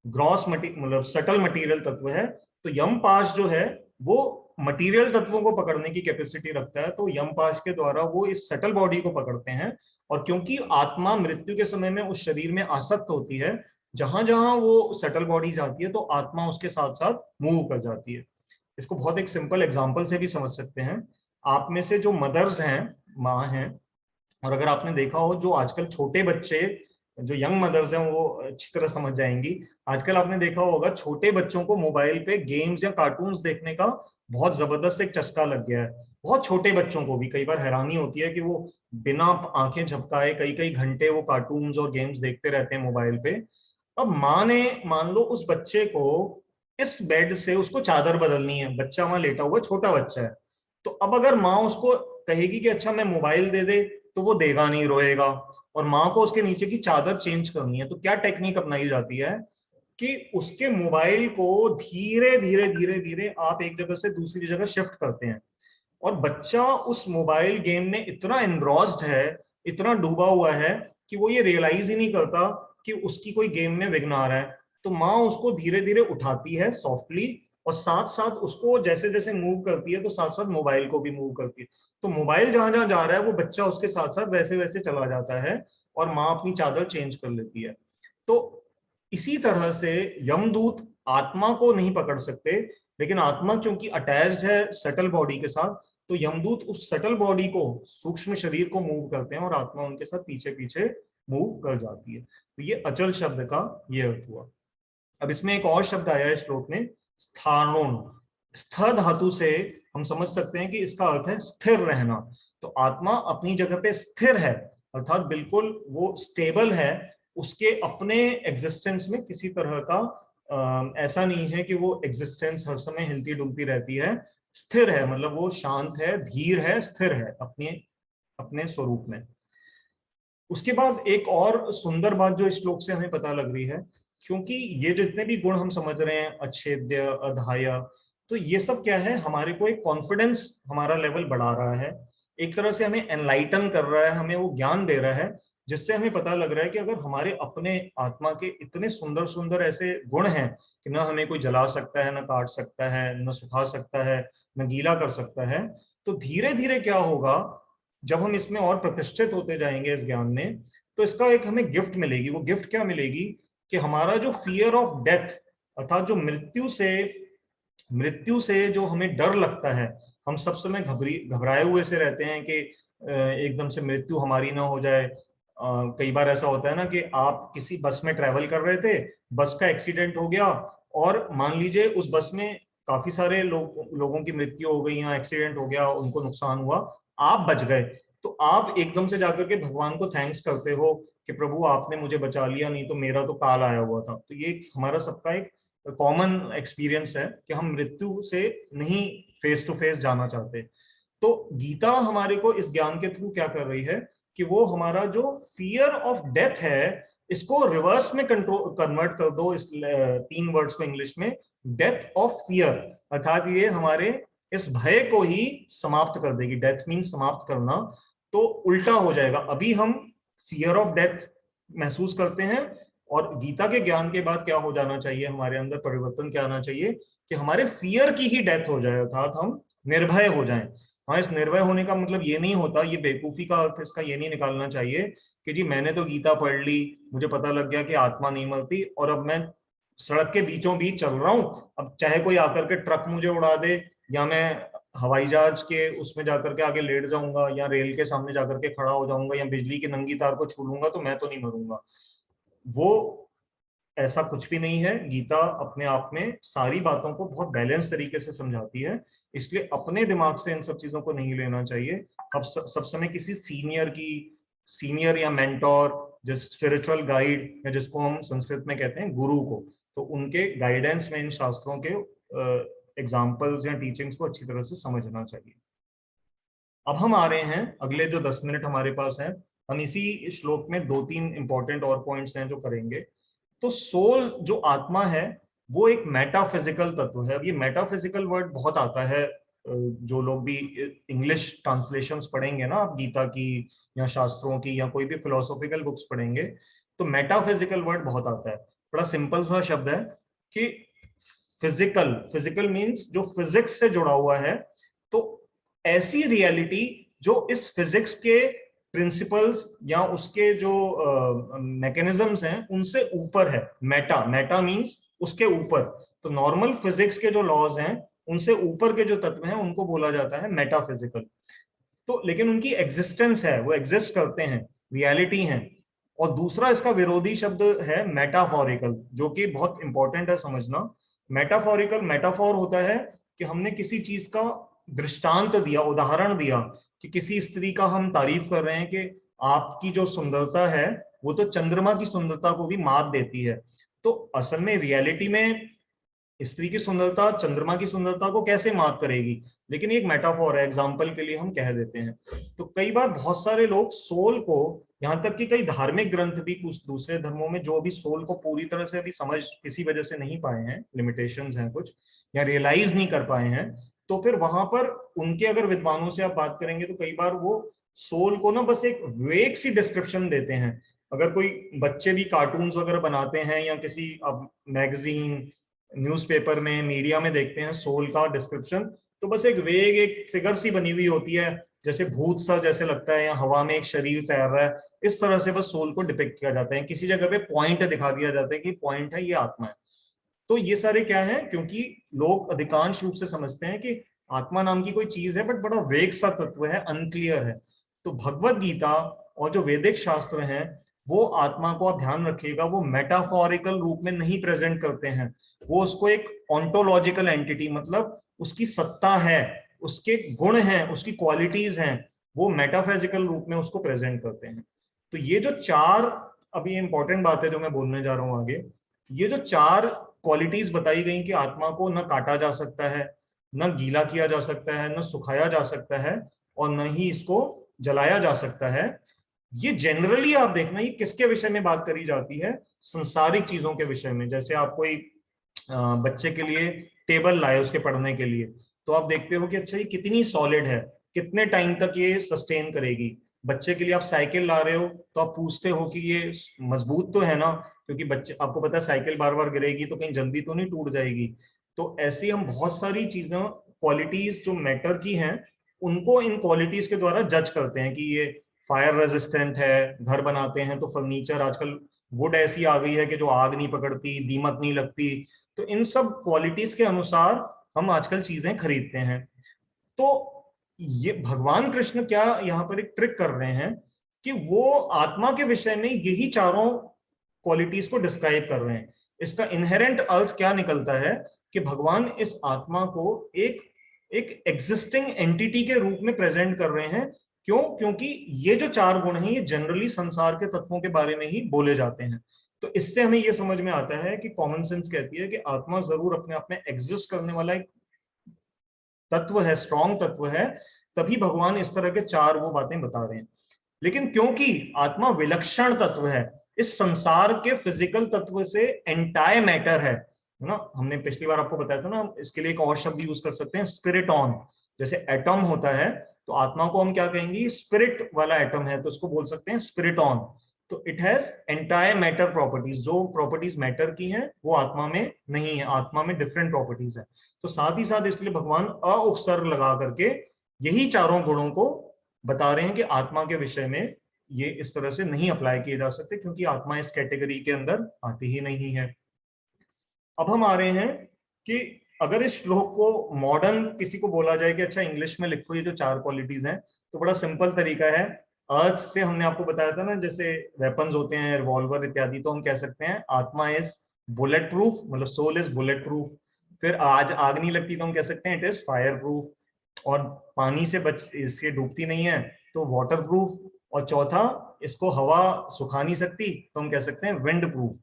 ग्रॉस मतलब सटल मटीरियल तत्व है। तो यम पाश जो है वो मटीरियल तत्वों को पकड़ने की कैपेसिटी रखता है, तो यम पाश के द्वारा वो इस सटल बॉडी को पकड़ते हैं। और क्योंकि आत्मा मृत्यु के समय में उस शरीर में आसक्त होती है, जहां जहां वो सटल बॉडी जाती है तो आत्मा उसके साथ साथ मूव कर जाती है। इसको बहुत एक सिंपल एग्जांपल से भी समझ सकते हैं। आप में से जो मदर्स हैं, माँ हैं, और अगर आपने देखा हो जो आजकल छोटे बच्चे, जो यंग मदर्स हैं वो अच्छी तरह समझ जाएंगी, आजकल आपने देखा होगा छोटे बच्चों को मोबाइल पे गेम्स या कार्टून्स देखने का बहुत जबरदस्त एक चस्का लग गया है। बहुत छोटे बच्चों को भी कई बार हैरानी होती है कि वो बिना आंखें झपकाए कई कई घंटे वो कार्टून्स और गेम्स देखते रहते हैं मोबाइल पे। अब माँ ने मान लो उस बच्चे को इस बेड से उसको चादर बदलनी है, बच्चा वहां लेटा हुआ छोटा बच्चा है, तो अब अगर माँ उसको कहेगी कि अच्छा मैं मोबाइल दे दे, तो वो देगा नहीं, रोएगा। और माँ को उसके नीचे की चादर चेंज करनी है, तो क्या टेक्निक अपनाई जाती है कि उसके मोबाइल को धीरे धीरे धीरे धीरे आप एक जगह से दूसरी जगह शिफ्ट करते हैं, और बच्चा उस मोबाइल गेम में इतना एनग्रॉस्ड है, इतना डूबा हुआ है कि वो ये रियलाइज ही नहीं करता कि उसकी कोई गेम में विघ्न आ रहा है। तो माँ उसको धीरे धीरे उठाती है सॉफ्टली, और साथ साथ उसको जैसे जैसे मूव करती है तो साथ साथ मोबाइल को भी मूव करती है। तो मोबाइल जहां जहां जा रहा है वो बच्चा उसके साथ साथ वैसे वैसे चला जाता है, और माँ अपनी चादर चेंज कर लेती है। तो इसी तरह से यमदूत आत्मा को नहीं पकड़ सकते, लेकिन आत्मा क्योंकि अटैच्ड है सटल बॉडी के साथ, तो यमदूत उस सटल बॉडी को, सूक्ष्म शरीर को मूव करते हैं, और आत्मा उनके साथ पीछे पीछे मूव कर जाती है। तो ये अचल शब्द का ये अर्थ हुआ। अब इसमें एक और शब्द आया है श्लोक में, स्थानोन। स्थ धातु से हम समझ सकते हैं कि इसका अर्थ है स्थिर रहना। तो आत्मा अपनी जगह पे स्थिर है, अर्थात बिल्कुल वो स्टेबल है, उसके अपने एग्जिस्टेंस में किसी तरह का ऐसा नहीं है कि वो एग्जिस्टेंस हर समय हिलती डुलती रहती है। स्थिर है मतलब वो शांत है, धीर है, स्थिर है अपने अपने स्वरूप में। उसके बाद एक और सुंदर बात जो इस श्लोक से हमें पता लग रही है, क्योंकि ये जितने भी गुण हम समझ रहे हैं, अच्छेद्य, अधाय, तो ये सब क्या है, हमारे को एक कॉन्फिडेंस, हमारा लेवल बढ़ा रहा है, एक तरह से हमें एनलाइटन कर रहा है, हमें वो ज्ञान दे रहा है, जिससे हमें पता लग रहा है कि अगर हमारे अपने आत्मा के इतने सुंदर सुंदर ऐसे गुण हैं कि ना हमें कोई जला सकता है, ना काट सकता है, न सुखा सकता है, न गीला कर सकता है, तो धीरे धीरे क्या होगा, जब हम इसमें और प्रतिष्ठित होते जाएंगे इस ज्ञान में, तो इसका एक हमें गिफ्ट मिलेगी। वो गिफ्ट क्या मिलेगी कि हमारा जो फियर ऑफ डेथ, अर्थात जो मृत्यु से जो हमें डर लगता है, हम सब समय घबराए हुए से रहते हैं कि एकदम से मृत्यु हमारी ना हो जाए। कई बार ऐसा होता है ना कि आप किसी बस में ट्रेवल कर रहे थे, बस का एक्सीडेंट हो गया, और मान लीजिए उस बस में काफी सारे लोगों की मृत्यु हो गई या एक्सीडेंट हो गया, उनको नुकसान हुआ, आप बच गए, तो आप एकदम से जाकर के भगवान को थैंक्स करते हो कि प्रभु आपने मुझे बचा लिया, नहीं तो मेरा तो काल आया हुआ था। तो ये हमारा सबका एक कॉमन एक्सपीरियंस है कि हम मृत्यु से नहीं फेस टू फेस जाना चाहते। तो गीता हमारे को इस ज्ञान के थ्रू क्या कर रही है कि वो हमारा जो फियर ऑफ डेथ है, इसको रिवर्स में कंट्रोल कन्वर्ट कर दो, इस 3 वर्ड्स को इंग्लिश में, डेथ ऑफ फियर, अर्थात ये हमारे इस भय को ही समाप्त कर देगी। डेथ मीन समाप्त करना, तो उल्टा हो जाएगा। अभी हम फियर ऑफ डेथ महसूस करते हैं, और गीता के ज्ञान के बाद क्या हो जाना चाहिए, हमारे अंदर परिवर्तन क्या आना चाहिए कि हमारे फियर की ही डेथ हो जाए, अर्थात हम निर्भय हो जाएं। हाँ, इस निर्भय होने का मतलब ये नहीं होता, ये बेवकूफी का अर्थ इसका ये नहीं निकालना चाहिए कि जी मैंने तो गीता पढ़ ली, मुझे पता लग गया कि आत्मा नहीं मरती, और अब मैं सड़क के बीचों बीच चल रहा हूं, अब चाहे कोई आकर के ट्रक मुझे उड़ा दे, या मैं हवाई जहाज के उसमें जाकर के आगे लेट जाऊंगा, या रेल के सामने जाकर के खड़ा हो जाऊंगा, या बिजली की नंगी तार को छू लूंगा, तो मैं तो नहीं मरूंगा। वो ऐसा कुछ भी नहीं है। गीता अपने आप में सारी बातों को बहुत बैलेंस तरीके से समझाती है, इसलिए अपने दिमाग से इन सब चीजों को नहीं लेना चाहिए। अब सब समय किसी सीनियर या मेंटोर, जिस स्पिरिचुअल गाइड, या जिसको हम संस्कृत में कहते हैं गुरु को, तो उनके गाइडेंस में इन शास्त्रों के एग्जाम्पल्स या टीचिंग्स को अच्छी तरह से समझना चाहिए। अब हम आ रहे हैं अगले जो 10 मिनट हमारे पास हैं, हम इसी श्लोक में 2-3 इंपॉर्टेंट और पॉइंट्स हैं जो करेंगे। तो सोल जो आत्मा है वो एक मेटाफिजिकल तत्व है। अब ये मेटाफिजिकल वर्ड बहुत आता है, जो लोग भी इंग्लिश ट्रांसलेशंस पढ़ेंगे ना आप गीता की या शास्त्रों की या कोई भी फिलोसॉफिकल बुक्स पढ़ेंगे, तो मेटाफिजिकल वर्ड बहुत आता है। बड़ा सिंपल सा शब्द है कि फिजिकल मीन्स जो फिजिक्स से जुड़ा हुआ है, तो ऐसी रियलिटी जो इस फिजिक्स के प्रिंसिपल्स या उसके जो मैकेनिज्म्स हैं उनसे ऊपर है। मेटा मींस उसके ऊपर। तो नॉर्मल फिजिक्स के जो लॉज हैं उनसे ऊपर के जो तत्व हैं उनको बोला जाता है मेटाफिजिकल। तो लेकिन उनकी एग्जिस्टेंस है, वो एग्जिस्ट करते हैं, रियलिटी हैं। और दूसरा इसका विरोधी शब्द है मेटाफोरिकल, जो कि बहुत इंपॉर्टेंट है समझना। मेटाफोर होता है कि हमने किसी चीज का दृष्टांत दिया, उदाहरण दिया, कि किसी स्त्री का हम तारीफ कर रहे हैं कि आपकी जो सुंदरता है वो तो चंद्रमा की सुंदरता को भी मात देती है। तो असल में रियलिटी में स्त्री की सुंदरता चंद्रमा की सुंदरता को कैसे मात करेगी, लेकिन एक मेटाफोर है, एग्जाम्पल के लिए हम कह देते हैं। तो कई बार बहुत सारे लोग सोल को, यहाँ तक कि कई धार्मिक ग्रंथ भी कुछ दूसरे धर्मों में जो अभी सोल को पूरी तरह से अभी समझ किसी वजह से नहीं पाए हैं, लिमिटेशंस हैं कुछ, या रियलाइज नहीं कर पाए हैं, तो फिर वहां पर उनके अगर विद्वानों से आप बात करेंगे तो कई बार वो सोल को ना बस एक वेग सी डिस्क्रिप्शन देते हैं। अगर कोई बच्चे भी कार्टून्स वगैरह बनाते हैं या किसी अब मैगजीन न्यूज़पेपर में मीडिया में देखते हैं सोल का डिस्क्रिप्शन, तो बस एक वेग एक फिगर सी बनी हुई होती है, जैसे भूत सा जैसे लगता है, या हवा में एक शरीर तैर रहा है, इस तरह से बस सोल को डिपिक्ट किया जाता है। किसी जगह पे पॉइंट दिखा दिया जाता है कि पॉइंट है, ये आत्मा है। तो ये सारे क्या है, क्योंकि लोग अधिकांश रूप से समझते हैं कि आत्मा नाम की कोई चीज है, बट बड़ा वेग सा तत्व है, अनक्लियर है। तो भगवत गीता और जो वैदिक शास्त्र हैं वो आत्मा को, आप ध्यान रखिएगा, वो मेटाफोरिकल रूप में नहीं प्रेजेंट करते हैं। वो उसको एक ऑन्टोलॉजिकल एंटिटी, मतलब उसकी सत्ता है, उसके गुण हैं, उसकी क्वालिटीज हैं, वो मेटाफिजिकल रूप में उसको प्रेजेंट करते हैं। तो ये जो चार, अभी इंपॉर्टेंट बात है जो मैं बोलने जा रहा हूं आगे, ये जो चार क्वालिटीज बताई गई कि आत्मा को न काटा जा सकता है, न गीला किया जा सकता है, न सुखाया जा सकता है, और न ही इसको जलाया जा सकता है, ये जनरली आप देखना ये किसके विषय में बात करी जाती है, संसारिक चीजों के विषय में। जैसे आप कोई बच्चे के लिए टेबल लाए उसके पढ़ने के लिए, तो आप देखते हो कि अच्छा ये कितनी सॉलिड है, कितने टाइम तक ये सस्टेन करेगी। बच्चे के लिए आप साइकिल ला रहे हो तो आप पूछते हो कि ये मजबूत तो है ना, क्योंकि बच्चे, आपको पता है साइकिल बार बार गिरेगी तो कहीं जल्दी तो नहीं टूट जाएगी। तो ऐसी हम बहुत सारी चीजें, क्वालिटीज जो मैटर की हैं, उनको इन क्वालिटीज के द्वारा जज करते हैं कि ये फायर रेजिस्टेंट है। घर बनाते हैं तो फर्नीचर आजकल वुड ऐसी आ गई है कि जो आग नहीं पकड़ती, दीमक नहीं लगती। तो इन सब क्वालिटीज के अनुसार हम आजकल चीजें खरीदते हैं। तो ये भगवान कृष्ण क्या यहाँ पर एक ट्रिक कर रहे हैं कि वो आत्मा के विषय में यही चारों क्वालिटीज को डिस्क्राइब कर रहे हैं। इसका इनहेरेंट अर्थ क्या निकलता है कि भगवान इस आत्मा को एक एक एग्जिस्टिंग एंटिटी के रूप में प्रेजेंट कर रहे हैं। क्यों? क्योंकि ये जो चार गुण हैं ये जनरली संसार के तत्वों के बारे में ही बोले जाते हैं। तो इससे हमें ये समझ में आता है कि कॉमन सेंस कहती है कि आत्मा जरूर अपने आप में एग्जिस्ट करने वाला एक तत्व है, स्ट्रॉन्ग तत्व है, तभी भगवान इस तरह के चार वो बातें बता रहे हैं। लेकिन क्योंकि आत्मा विलक्षण तत्व है, इस संसार के फिजिकल तत्व से एंटायर मैटर है ना। हमने पिछली बार आपको बताया था ना, इसके लिए एक और शब्द यूज कर सकते हैं, स्पिरिटॉन। जैसे एटम होता है तो आत्मा को हम क्या कहेंगे, स्पिरिट वाला एटम है तो उसको बोल सकते हैं स्पिरिटॉन। तो it has entire matter properties, जो प्रॉपर्टीज मैटर की हैं वो आत्मा में नहीं है, आत्मा में डिफरेंट प्रॉपर्टीज है। तो साथ ही साथ इसलिए भगवान उपसर्ग लगा करके यही चारों गुणों को बता रहे हैं कि आत्मा के विषय में ये इस तरह से नहीं अप्लाई किए जा सकते, क्योंकि आत्मा इस कैटेगरी के अंदर आती ही नहीं है। अब हम आ रहे हैं कि अगर इस श्लोक को मॉडर्न किसी को बोला जाए कि अच्छा इंग्लिश में लिखो ये जो चार क्वालिटीज हैं, तो बड़ा सिंपल तरीका है। अर्थ से हमने आपको बताया था ना, जैसे वेपन्स होते हैं, रिवॉल्वर इत्यादि, तो हम कह सकते हैं आत्मा इज बुलेट प्रूफ, मतलब सोल इज बुलेट प्रूफ। फिर आज आग नहीं लगती तो हम कह सकते हैं इट इज फायर प्रूफ। और पानी से बच इसके डूबती नहीं है तो वाटर प्रूफ। और चौथा, इसको हवा सुखा नहीं सकती तो हम कह सकते हैं विंड प्रूफ।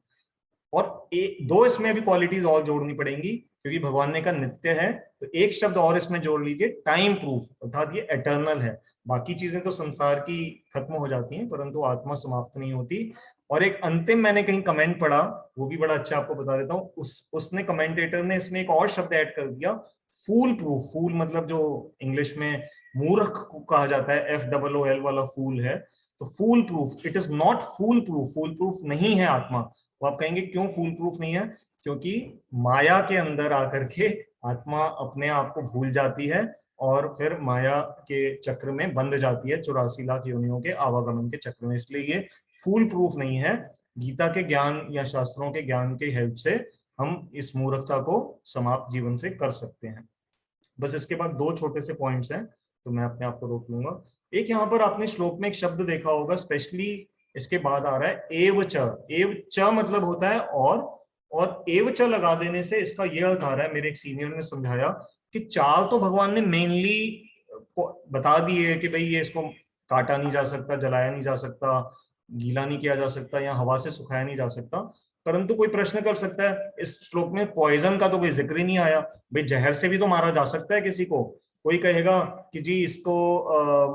और दो इसमें भी क्वालिटीज और जोड़नी पड़ेंगी, क्योंकि भगवान ने कहा नित्य है, तो एक शब्द और इसमें जोड़ लीजिए, टाइम प्रूफ, अर्थात ये एटर्नल है। बाकी चीजें तो संसार की खत्म हो जाती हैं परंतु आत्मा समाप्त नहीं होती। और एक अंतिम मैंने कहीं कमेंट पढ़ा, वो भी बड़ा अच्छा आपको बता देता हूँ, उसने कमेंटेटर ने इसमें एक और शब्द ऐड कर दिया, फूल प्रूफ। फूल मतलब जो इंग्लिश में मूर्ख को कहा जाता है, FOOL वाला फूल है। तो fool proof, it is not fool proof, fool proof नहीं है आत्मा। तो आप कहेंगे क्यों फूल प्रूफ नहीं है? क्योंकि माया के अंदर आकर के आत्मा अपने आप को भूल जाती है और फिर माया के चक्र में बंध जाती है, 84 लाख योनियों के आवागमन के चक्र में। इसलिए ये फूल प्रूफ नहीं है। गीता के ज्ञान या शास्त्रों के ज्ञान के हेल्प से हम इस मूर्खता को समाप्त जीवन से कर सकते हैं। बस इसके बाद दो छोटे से पॉइंट्स हैं तो मैं अपने आप को रोक लूंगा। एक, यहाँ पर आपने श्लोक में एक शब्द देखा होगा, स्पेशली इसके बाद आ रहा है एव च। एव च मतलब होता है और एव च लगा देने से इसका यह अर्थ आ रहा है, मेरे एक सीनियर ने समझाया कि चार तो भगवान ने मेनली बता दिए कि भाई ये इसको काटा नहीं जा सकता, जलाया नहीं जा सकता, गीला नहीं किया जा सकता या हवा से सुखाया नहीं जा सकता। परंतु कोई प्रश्न कर सकता है इस श्लोक में पॉइजन का तो कोई जिक्र ही नहीं आया। भाई जहर से भी तो मारा जा सकता है किसी को। कोई कहेगा कि जी इसको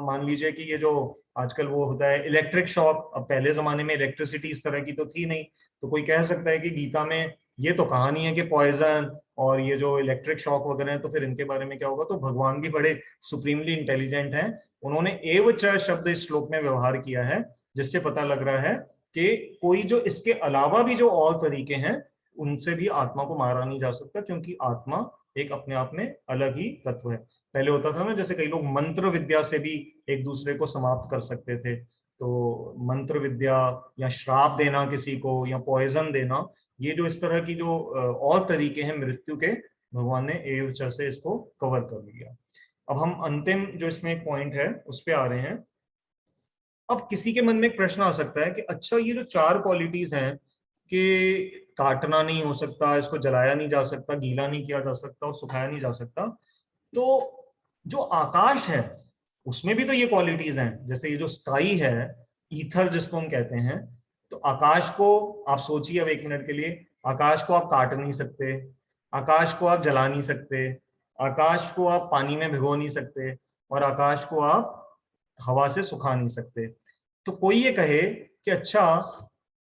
मान लीजिए कि ये जो आजकल वो होता है इलेक्ट्रिक शॉक, अब पहले जमाने में इलेक्ट्रिसिटी इस तरह की तो थी नहीं, तो कोई कह सकता है कि गीता में ये तो कहानी है कि पॉइजन और ये जो इलेक्ट्रिक शॉक वगैरह है तो फिर इनके बारे में क्या होगा। तो भगवान भी बड़े सुप्रीमली इंटेलिजेंट हैं, उन्होंने एव च शब्द इस श्लोक में व्यवहार किया है, जिससे पता लग रहा है कि कोई जो इसके अलावा भी जो और तरीके हैं उनसे भी आत्मा को मारा नहीं जा सकता, क्योंकि आत्मा एक अपने आप में अलग ही तत्व है। पहले होता था ना जैसे कई लोग मंत्र विद्या से भी एक दूसरे को समाप्त कर सकते थे, तो मंत्र विद्या या श्राप देना किसी को या पॉइजन देना, ये जो इस तरह की जो और तरीके हैं मृत्यु के, भगवान ने एवं से इसको कवर कर लिया। अब हम अंतिम जो इसमें एक पॉइंट है उस पर आ रहे हैं। अब किसी के मन में एक प्रश्न आ सकता है कि अच्छा ये जो चार क्वालिटीज हैं कि काटना नहीं हो सकता, इसको जलाया नहीं जा सकता, गीला नहीं किया जा सकता और सुखाया नहीं जा सकता, तो जो आकाश है उसमें भी तो ये क्वालिटीज हैं। जैसे ये जो स्काई है, ईथर जिसको हम कहते हैं, तो आकाश को आप सोचिए अब एक मिनट के लिए, आकाश को आप काट नहीं सकते, आकाश को आप जला नहीं सकते, आकाश को आप पानी में भिगो नहीं सकते, और आकाश को आप हवा से सुखा नहीं सकते। तो कोई ये कहे कि अच्छा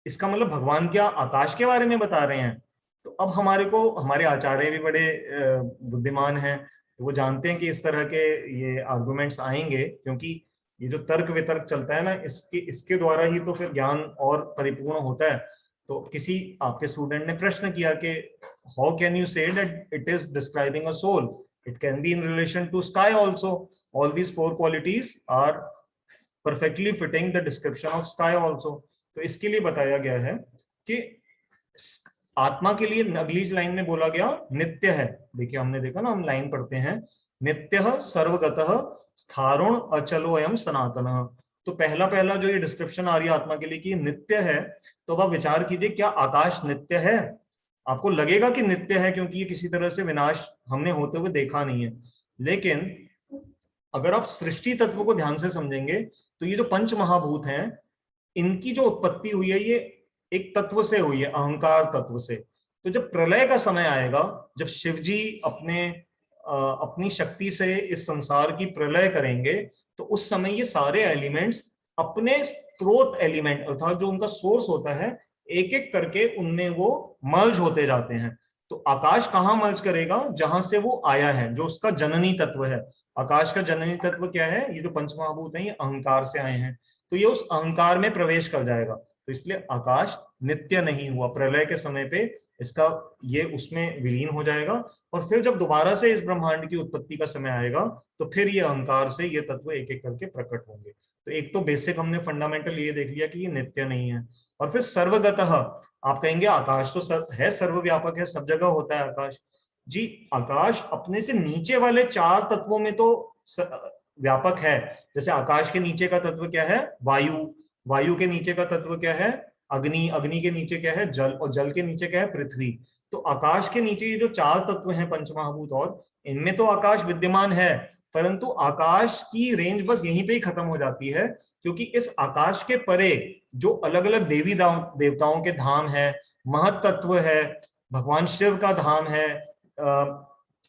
इसका मतलब भगवान क्या आकाश के बारे में बता रहे हैं। तो अब हमारे आचार्य भी बड़े बुद्धिमान हैं, तो वो जानते हैं कि इस तरह के ये आर्गुमेंट्स आएंगे, क्योंकि ये जो तर्क वितर्क चलता है ना, इसके द्वारा ही तो फिर ज्ञान और परिपूर्ण होता है। तो किसी आपके स्टूडेंट ने प्रश्न किया कि how can you say that it is describing a soul, it can be in relation to sky also, all these four qualities are perfectly fitting the description of sky also. तो इसके लिए बताया गया है कि आत्मा के लिए अगली लाइन में बोला गया नित्य है। देखिए हमने देखा ना, हम लाइन पढ़ते हैं, नित्य सर्वगतः स्थारुण अचलो एवं सनातन। तो पहला जो ये डिस्क्रिप्शन आ रही है आत्मा के लिए कि नित्य है, तो अब आप विचार कीजिए क्या आकाश नित्य है। आपको लगेगा कि नित्य है क्योंकि ये किसी तरह से विनाश हमने होते हुए देखा नहीं है, लेकिन अगर आप सृष्टि तत्व को ध्यान से समझेंगे तो ये जो पंच महाभूत हैं इनकी जो उत्पत्ति हुई है ये एक तत्व से हुई है, अहंकार तत्व से। तो जब प्रलय का समय आएगा, जब शिव जी अपनी शक्ति से इस संसार की प्रलय करेंगे, तो उस समय ये सारे एलिमेंट्स अपने स्रोत एलिमेंट अर्थात जो उनका सोर्स होता है, एक एक करके उनमें वो मर्ज होते जाते हैं। तो आकाश कहाँ मर्ज करेगा, जहां से वो आया है, जो उसका जननी तत्व है। आकाश का जननी तत्व क्या है, ये जो पंचमहाभूत हैं ये अहंकार से आए हैं, तो ये उस अहंकार में प्रवेश कर जाएगा। तो इसलिए आकाश नित्य नहीं हुआ, प्रलय के समय पे इसका ये उसमें विलीन हो जाएगा, और फिर जब दोबारा से इस ब्रह्मांड की उत्पत्ति का समय आएगा तो फिर ये अहंकार से ये तत्व एक एक करके प्रकट होंगे। तो एक तो बेसिक हमने फंडामेंटल ये देख लिया कि ये नित्य नहीं है। और फिर सर्वगतः, आप कहेंगे आकाश तो है सर्वव्यापक है, सब जगह होता है आकाश। जी आकाश अपने से नीचे वाले चार तत्वों में तो व्यापक है। जैसे आकाश के नीचे का तत्व क्या है, वायु, वायु के नीचे का तत्व क्या है, अग्नि, अग्नि के नीचे क्या है, जल, और जल के नीचे क्या है, पृथ्वी। तो आकाश के नीचे ये जो चार तत्व हैं पंचमहाभूत, और इनमें तो आकाश विद्यमान है, परंतु आकाश की रेंज बस यहीं पे ही खत्म हो जाती है, क्योंकि इस आकाश के परे जो अलग अलग देवी देवताओं के धाम है, महत तत्व है, भगवान शिव का धाम है,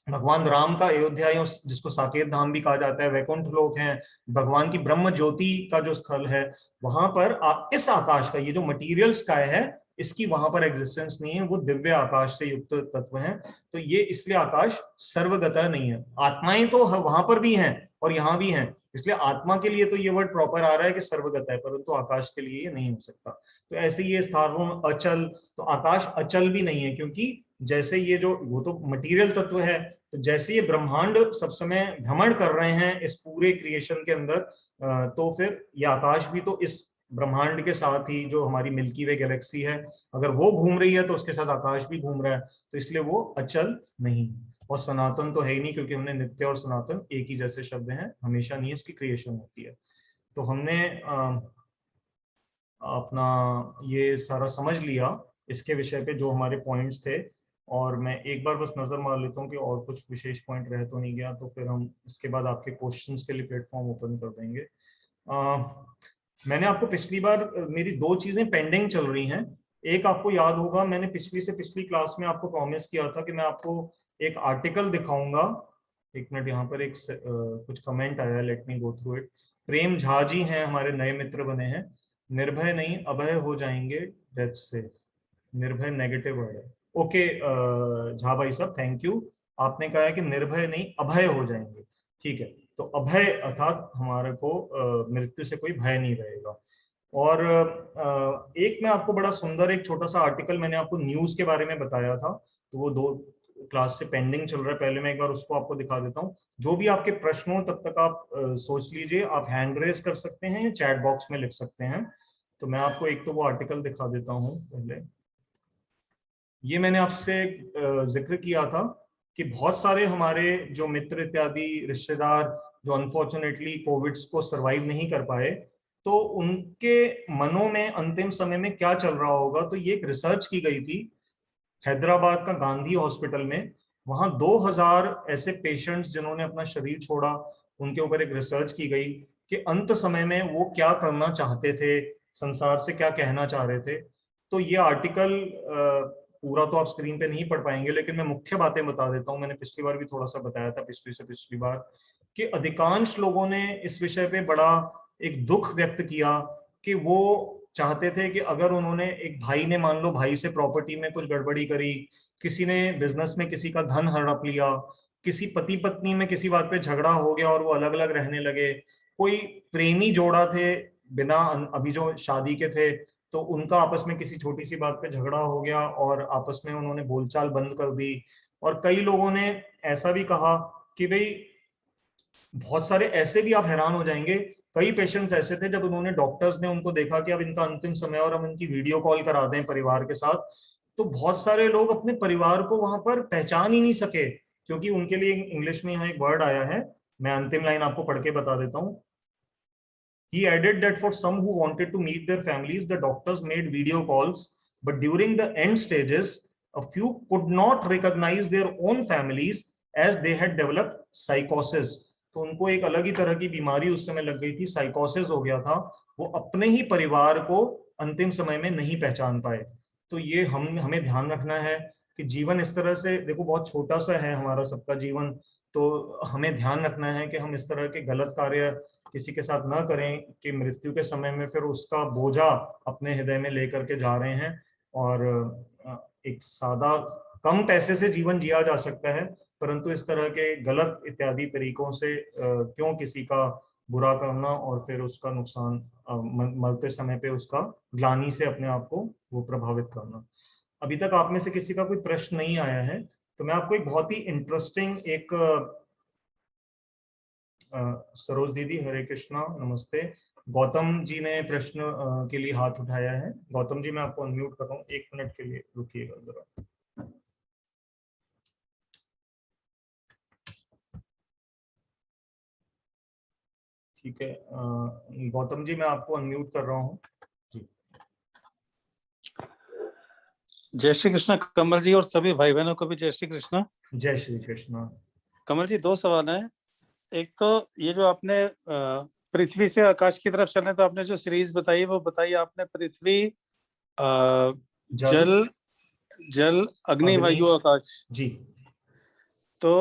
भगवान राम का अयोध्या जिसको साकेत धाम भी कहा जाता है, वैकुंठ लोक है, भगवान की ब्रह्म ज्योति का जो स्थल है, वहां पर इस आकाश का ये जो मटीरियल स्काई है इसकी वहां पर एग्जिस्टेंस नहीं है, वो दिव्य आकाश से युक्त तत्व है। तो ये इसलिए आकाश सर्वगतः नहीं है। आत्माएं तो वहां पर भी हैं और यहाँ भी हैं, इसलिए आत्मा के लिए तो ये वर्ड प्रॉपर आ रहा है कि सर्वगत है, परंतु आकाश के लिए ये नहीं हो सकता। तो ऐसे ये स्थावरों अचल, तो आकाश अचल भी नहीं है, क्योंकि जैसे ये जो वो तो मटीरियल तत्व है, तो जैसे ये ब्रह्मांड सब समय भ्रमण कर रहे हैं इस पूरे क्रिएशन के अंदर, तो फिर ये आकाश भी तो इस ब्रह्मांड के साथ ही, जो हमारी मिल्की वे गैलेक्सी है, अगर वो घूम रही है तो उसके साथ आकाश भी घूम रहा है, तो इसलिए वो अचल नहीं। और सनातन तो है ही नहीं, क्योंकि हमने नित्य और सनातन एक ही जैसे शब्द हैं, हमेशा नहीं इसकी क्रिएशन होती है। तो हमने अपना ये सारा समझ लिया इसके विषय पे जो हमारे पॉइंट्स थे, और मैं एक बार बस नजर मार लेता हूँ कि और कुछ विशेष पॉइंट रह तो नहीं गया, तो फिर हम इसके बाद आपके क्वेश्चंस के लिए प्लेटफॉर्म ओपन कर देंगे। मैंने आपको पिछली बार मेरी दो चीजें पेंडिंग चल रही हैं। एक आपको याद होगा, मैंने पिछली से पिछली क्लास में आपको प्रॉमिस किया था कि मैं आपको एक आर्टिकल दिखाऊंगा। एक मिनट, यहाँ पर एक कुछ कमेंट आया, let me go through it. Prem Jha ji हैं, हमारे नए मित्र बने हैं। निर्भय नहीं अभय हो जाएंगे डेथ से। निर्भय नेगेटिव वर्ड है। ओके झा भाई साहब, थैंक यू। आपने कहा है कि निर्भय नहीं अभय हो जाएंगे, ठीक है। तो अभय अर्थात हमारे को मृत्यु से कोई भय नहीं रहेगा। और एक मैं आपको बड़ा सुंदर एक छोटा सा आर्टिकल मैंने आपको न्यूज के बारे में बताया था, तो वो 2 क्लास से पेंडिंग चल रहा है। पहले मैं एक बार उसको आपको दिखा देता हूँ। जो भी आपके प्रश्न हो तब तक आप सोच लीजिए, आप हैंड रेज कर सकते हैं या चैट बॉक्स में लिख सकते हैं। तो मैं आपको एक तो वो आर्टिकल दिखा देता हूँ पहले। ये मैंने आपसे जिक्र किया था कि बहुत सारे हमारे जो मित्र इत्यादि रिश्तेदार जो अनफॉर्चुनेटली कोविड को सरवाइव नहीं कर पाए, तो उनके मनों में अंतिम समय में क्या चल रहा होगा। तो ये एक रिसर्च की गई थी हैदराबाद का गांधी हॉस्पिटल में। वहां 2000 ऐसे पेशेंट्स जिन्होंने अपना शरीर छोड़ा, उनके ऊपर एक रिसर्च की गई कि अंत समय में वो क्या करना चाहते थे, संसार से क्या कहना चाह रहे थे। तो ये आर्टिकल पूरा तो आप स्क्रीन पे नहीं पढ़ पाएंगे, लेकिन मैं मुख्य बातें बता देता हूँ। मैंने पिछली बार भी थोड़ा सा बताया था, पिछली से पिछली बार, कि अधिकांश लोगों ने इस विषय पे बड़ा एक दुख व्यक्त किया कि वो चाहते थे कि अगर उन्होंने, एक भाई ने मान लो भाई से प्रॉपर्टी में कुछ गड़बड़ी करी, किसी ने बिजनेस में किसी का धन हड़प लिया, किसी पति पत्नी में किसी बात पे झगड़ा हो गया और वो अलग अलग रहने लगे, कोई प्रेमी जोड़ा थे बिना अभी जो शादी के थे, तो उनका आपस में किसी छोटी सी बात पे झगड़ा हो गया और आपस में उन्होंने बोलचाल बंद कर दी। और कई लोगों ने ऐसा भी कहा कि भाई, बहुत सारे ऐसे भी, आप हैरान हो जाएंगे, कई पेशेंट्स ऐसे थे जब उन्होंने, डॉक्टर्स ने उनको देखा कि अब इनका अंतिम समय और हम इनकी वीडियो कॉल करा दें परिवार के साथ, तो बहुत सारे लोग अपने परिवार को वहां पर पहचान ही नहीं सके, क्योंकि उनके लिए इंग्लिश में यहाँ एक वर्ड आया है। मैं अंतिम लाइन आपको पढ़ के बता देता हूँ। He added that for some who wanted to meet their families, the doctors made video calls, but during the end stages, a few could not recognize their own families as they had developed psychosis. तो उनको एक अलग ही तरह की बीमारी उस समय लग गई थी, साइकोसिस हो गया था। वो अपने ही परिवार को अंतिम समय में नहीं पहचान पाए। तो ये हमें ध्यान रखना है कि जीवन इस तरह से, देखो बहुत छोटा सा है हमारा सबका जीवन, तो हमें ध्यान रखना है कि हम इस तरह के गलत कार्य किसी के साथ ना करें कि मृत्यु के समय में फिर उसका बोझा अपने हृदय में लेकर के जा रहे हैं। और एक सादा, कम पैसे से जीवन जिया जा सकता है, परंतु इस तरह के गलत इत्यादि तरीकों से क्यों किसी का बुरा करना और फिर उसका नुकसान मरते समय पे उसका ग्लानि से अपने आप को वो प्रभावित करना। अभी तक आप में से किसी का कोई प्रश्न नहीं आया है, तो मैं आपको एक बहुत ही इंटरेस्टिंग एक सरोज दीदी, हरे कृष्णा, नमस्ते। गौतम जी ने प्रश्न के लिए हाथ उठाया है। गौतम जी, मैं आपको अनम्यूट कर रहा हूँ, 1 मिनट के लिए रुकिएगा जरा। ठीक है गौतम जी, मैं आपको अनम्यूट कर रहा हूँ जी। जय श्री कृष्णा कमल जी, और सभी भाई बहनों को भी जय श्री कृष्णा। जय श्री कृष्णा। कमल जी, 2 सवाल हैं। एक तो ये जो आपने पृथ्वी से आकाश की तरफ चलने, तो आपने जो सीरीज बताई वो बताई आपने पृथ्वी, जल, जल अग्नि वायु आकाश जी। तो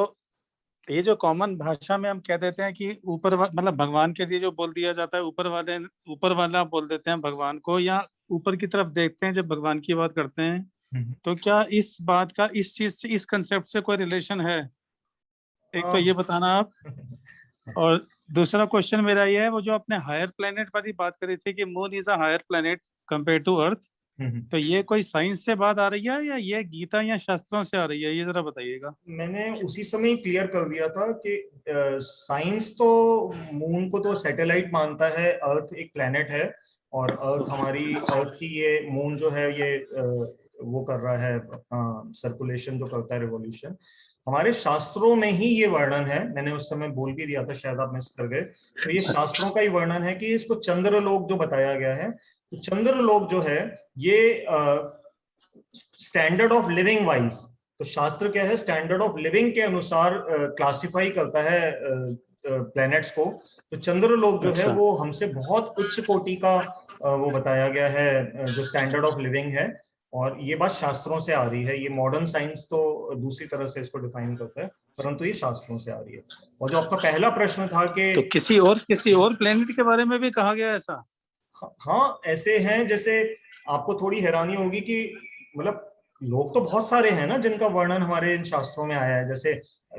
ये जो कॉमन भाषा में हम कह देते हैं कि ऊपर मतलब भगवान के लिए जो बोल दिया जाता है, ऊपर वाला बोल देते हैं भगवान को, या ऊपर की तरफ देखते हैं जब भगवान की बात करते हैं। तो क्या इस बात का इस चीज से, इस कंसेप्ट से कोई रिलेशन है? एक तो ये बताना आप। और दूसरा क्वेश्चन मेरा ये है, वो जो आपने हायर प्लेनेट वाली बात करी थी कि moon is a higher planet compare to earth, तो ये कोई साइंस से बात आ रही है या ये गीता या शास्त्रों से आ रही है, ये जरा बताइएगा। मैंने उसी समय क्लियर कर दिया था कि साइंस तो मून को तो सैटेलाइट मानता है, अर्थ एक प्लेनेट है, और अर्थ हमारी, अर्थ की ये मून जो है ये वो कर रहा है अपना सर्कुलेशन जो करता है, रिवॉल्यूशन। हमारे शास्त्रों में ही ये वर्णन है, मैंने उस समय बोल भी दिया था, शायद आप मिस कर गए। तो ये शास्त्रों का ही वर्णन है कि इसको चंद्रलोक जो बताया गया है। तो चंद्रलोक जो है ये स्टैंडर्ड ऑफ लिविंग वाइज, तो शास्त्र क्या है, स्टैंडर्ड ऑफ लिविंग के अनुसार क्लासिफाई करता है प्लैनेट्स को। तो चंद्रलोक जो है वो हमसे बहुत उच्च कोटि का वो बताया गया है जो स्टैंडर्ड ऑफ लिविंग है। और ये बात शास्त्रों से आ रही है, ये मॉडर्न साइंस तो दूसरी तरह से इसको डिफाइन करता है, परंतु ये शास्त्रों से आ रही है। और जो आपका पहला प्रश्न था कि तो किसी और प्लेनेट के बारे में भी कहा गया ऐसा? हाँ ऐसे हैं, जैसे आपको थोड़ी हैरानी होगी कि मतलब लोग तो बहुत सारे हैं ना जिनका वर्णन हमारे इन शास्त्रों में आया है। जैसे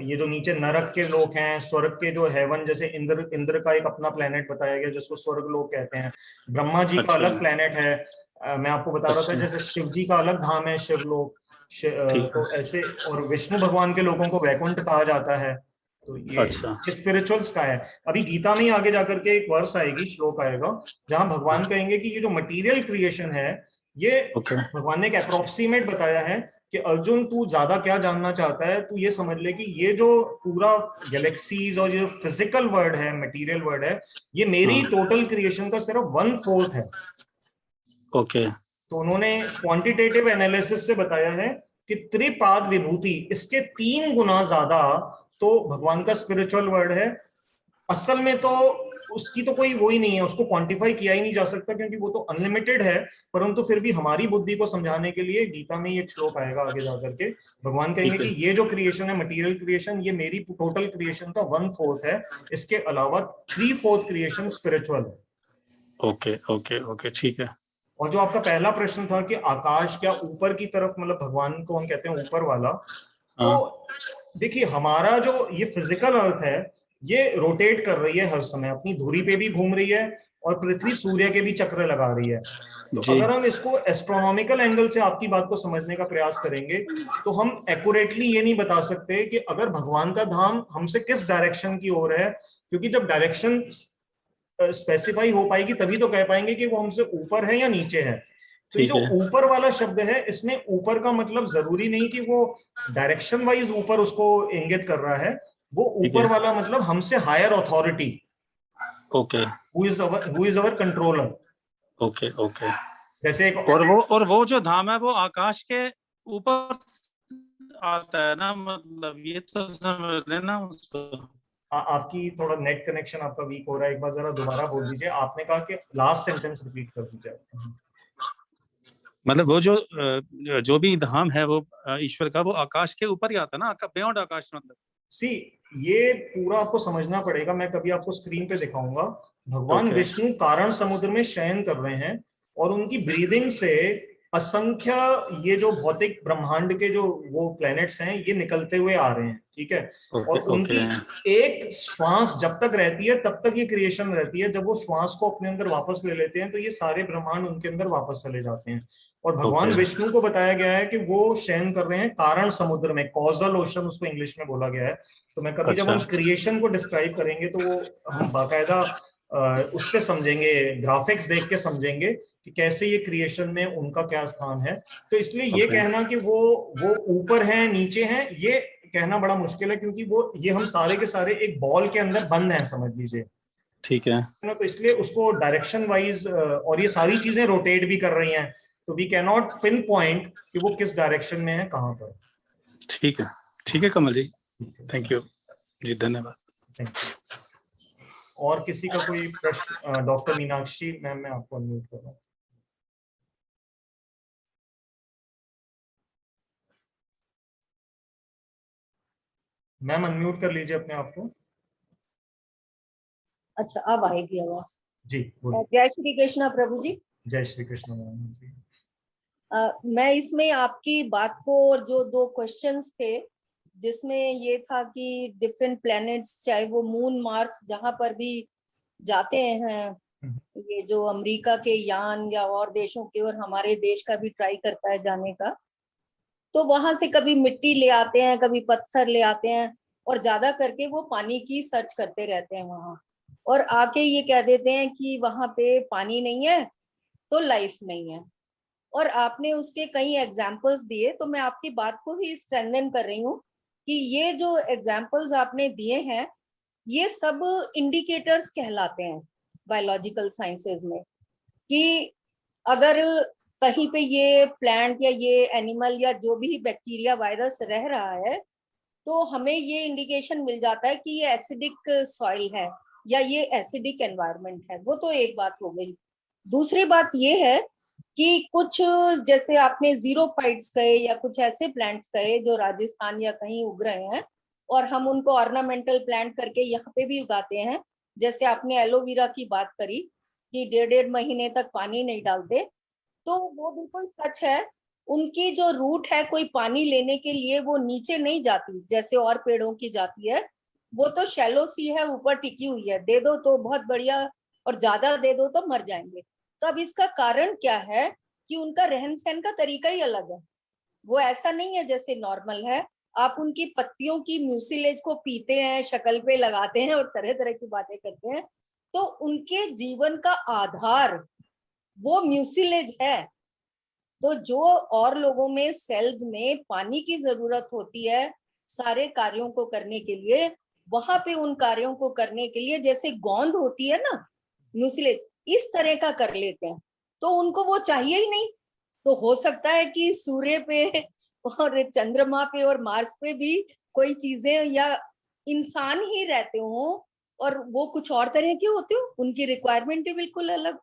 ये जो नीचे नरक के लोग हैं, स्वर्ग के जो हेवन, जैसे इंद्र, इंद्र का एक अपना प्लेनेट बताया गया जिसको स्वर्ग लोग कहते हैं। ब्रह्मा जी का अच्छा अलग प्लेनेट है। मैं आपको बता रहा था अच्छा, जैसे शिव जी का अलग धाम है, शिवलोक। ठीक है। तो ऐसे, और विष्णु भगवान के लोगों को वैकुंठ कहा जाता है। तो अच्छा ये स्पिरिचुअल्स का है। अभी गीता में ही आगे जाकर के एक वर्स आएगी, श्लोक आएगा, जहां भगवान कहेंगे कि ये जो मटेरियल क्रिएशन है, ये ओके भगवान ने एक अप्रोक्सीमेट बताया है कि अर्जुन तू ज्यादा क्या जानना चाहता है, तू ये समझ ले कि ये जो पूरा गैलेक्सीज और ये फिजिकल वर्ड है, मटेरियल वर्ड है, ये मेरी हाँ टोटल क्रिएशन का सिर्फ 1/4 है। ओके तो उन्होंने क्वांटिटेटिव एनालिसिस से बताया है कि त्रिपाद विभूति इसके 3 गुना ज्यादा तो भगवान का स्पिरिचुअल वर्ड है। असल में तो उसकी तो कोई वो ही नहीं है, उसको क्वांटिफाई किया ही नहीं जा सकता क्योंकि वो तो अनलिमिटेड है। परंतु फिर भी हमारी बुद्धि को समझाने के लिए गीता में ही एक श्लोक आएगा आगे जाकर के, भगवान कहेंगे ठीक कि है। ये जो क्रिएशन है, मटेरियल क्रिएशन, ये मेरी टोटल क्रिएशन का 1/4 है। इसके अलावा 3/4 क्रिएशन स्पिरिचुअल है। ओके ओके ओके ठीक है। और जो आपका पहला प्रश्न था कि आकाश क्या ऊपर की तरफ, मतलब भगवान को हम कहते हैं ऊपर वाला, तो हाँ देखिए हमारा जो ये फिजिकल अर्थ है, ये रोटेट कर रही है हर समय, अपनी धुरी पे भी घूम रही है और पृथ्वी सूर्य के भी चक्र लगा रही है। तो जी अगर हम इसको एस्ट्रोनॉमिकल एंगल से आपकी बात को समझने का प्रयास करेंगे, तो हम एक्यूरेटली ये नहीं बता सकते कि अगर भगवान का धाम हमसे किस डायरेक्शन की ओर है, क्योंकि जब डायरेक्शन स्पेसिफाई हो पाएगी तभी तो कह पाएंगे कि वो हमसे ऊपर है या नीचे है। तो ये ठीक जो है ऊपर वाला शब्द है, इसमें ऊपर का मतलब जरूरी नहीं कि वो डायरेक्शन वाइज ऊपर उसको इंगित कर रहा है। वो ठीक ऊपर है वाला मतलब हमसे higher authority, okay who is our controller. Okay okay. जैसे एक और वो जो धाम है वो आकाश के ऊपर आता है ना, मतलब ये तो समझ लेना उसको। आपकी थोड़ा नेट कनेक्शन आपका वीक हो रहा है, एक बार जरा दोबारा बोल दीजिए। आपने कहा कि लास्ट सेंटेंस रिपीट कर दीजिए। मतलब वो जो भी धाम है वो ईश्वर का, वो आकाश के ऊपर ही आता है ना, बियॉन्ड आकाश मतलब। सी, ये पूरा आपको समझना पड़ेगा, मैं कभी आपको स्क्रीन पे दिखाऊंगा। भगवान ओके विष्णु कारण समुद्र में शयन कर रहे हैं और उनकी ब्रीदिंग से असंख्य ये जो भौतिक ब्रह्मांड के जो वो प्लैनेट्स हैं, ये निकलते हुए आ रहे हैं, ठीक है। और ओके उनकी ओके एक श्वास जब तक रहती है तब तक ये क्रिएशन रहती है। जब वो श्वास को अपने अंदर वापस ले लेते हैं तो ये सारे ब्रह्मांड उनके अंदर वापस चले जाते हैं। और भगवान ओके विष्णु को बताया गया है कि वो शयन कर रहे हैं कारण समुद्र में, कॉजल ओशन उसको इंग्लिश में बोला गया है। तो मैं कभी जब अच्छा हम क्रिएशन को डिस्क्राइब करेंगे तो वो हम बाकायदा उससे समझेंगे, ग्राफिक्स देख के समझेंगे कि कैसे ये क्रिएशन में उनका क्या स्थान है। तो इसलिए ये ओके कहना कि वो ऊपर है नीचे है, ये कहना बड़ा मुश्किल है, क्योंकि वो ये हम सारे के सारे एक बॉल के अंदर बंद हैं, समझ लीजिए ठीक है ना। तो इसलिए उसको डायरेक्शन वाइज, और ये सारी चीजें रोटेट भी कर रही हैं, तो we can not pin point कि वो किस डायरेक्शन में है, कहाँ पर। ठीक है कमल जी। थैंक यू जी, धन्यवाद। Thank you. और किसी का कोई प्रश्न? डॉक्टर मीनाक्षी मैम, मैं आपको अनम्यूट कर रहा हूँ। मैम अनम्यूट कर लीजिए अपने आप को। अच्छा, अब आएगी आवाज। जी बोलिए। जय श्री कृष्णा प्रभु जी। जय श्री कृष्ण मैम जी। मैं इसमें आपकी बात को, और जो 2 क्वेश्चंस थे जिसमें ये था कि डिफरेंट प्लैनेट्स, चाहे वो मून मार्स जहां पर भी जाते हैं, ये जो अमेरिका के यान या और देशों के, और हमारे देश का भी ट्राई करता है जाने का, तो वहां से कभी मिट्टी ले आते हैं, कभी पत्थर ले आते हैं, और ज्यादा करके वो पानी की सर्च करते रहते हैं वहां, और आके ये कह देते हैं कि वहां पे पानी नहीं है तो लाइफ नहीं है। और आपने उसके कई एग्जाम्पल्स दिए, तो मैं आपकी बात को ही स्ट्रेंथन कर रही हूँ कि ये जो एग्जाम्पल्स आपने दिए हैं, ये सब इंडिकेटर्स कहलाते हैं बायोलॉजिकल साइंसेज में, कि अगर कहीं पे ये प्लांट या ये एनिमल या जो भी बैक्टीरिया वायरस रह रहा है, तो हमें ये इंडिकेशन मिल जाता है कि ये एसिडिक सॉइल है या ये एसिडिक एनवायरनमेंट है। वो तो एक बात हो गई। दूसरी बात ये है कि कुछ जैसे आपने जीरोफाइट्स कहे या कुछ ऐसे प्लांट्स कहे जो राजस्थान या कहीं उग रहे हैं और हम उनको ऑर्नामेंटल प्लांट करके यहाँ पे भी उगाते हैं। जैसे आपने एलोवेरा की बात करी कि 1.5 महीने तक पानी नहीं डालते, तो वो बिल्कुल सच है। उनकी जो रूट है कोई पानी लेने के लिए वो नीचे नहीं जाती जैसे और पेड़ों की जाती है, वो तो शैलो सी है, ऊपर टिकी हुई है, दे दो तो बहुत बढ़िया और ज्यादा दे दो तो मर जाएंगे। तो अब इसका कारण क्या है कि उनका रहन सहन का तरीका ही अलग है। वो ऐसा नहीं है जैसे नॉर्मल है। आप उनकी पत्तियों की म्यूसिलेज को पीते हैं, शक्ल पे लगाते हैं और तरह तरह की बातें करते हैं, तो उनके जीवन का आधार वो म्यूसिलेज है। तो जो और लोगों में सेल्स में पानी की जरूरत होती है सारे कार्यों को करने के लिए, वहां पे उन कार्यों को करने के लिए जैसे गोंद होती है ना, म्यूसिलेज इस तरह का कर लेते हैं, तो उनको वो चाहिए ही नहीं। तो हो सकता है कि सूर्य पे और चंद्रमा पे और मार्स पे भी कोई चीजें या इंसान ही रहते हो और वो कुछ और तरह के होते हो, उनकी रिक्वायरमेंट ही बिल्कुल अलग।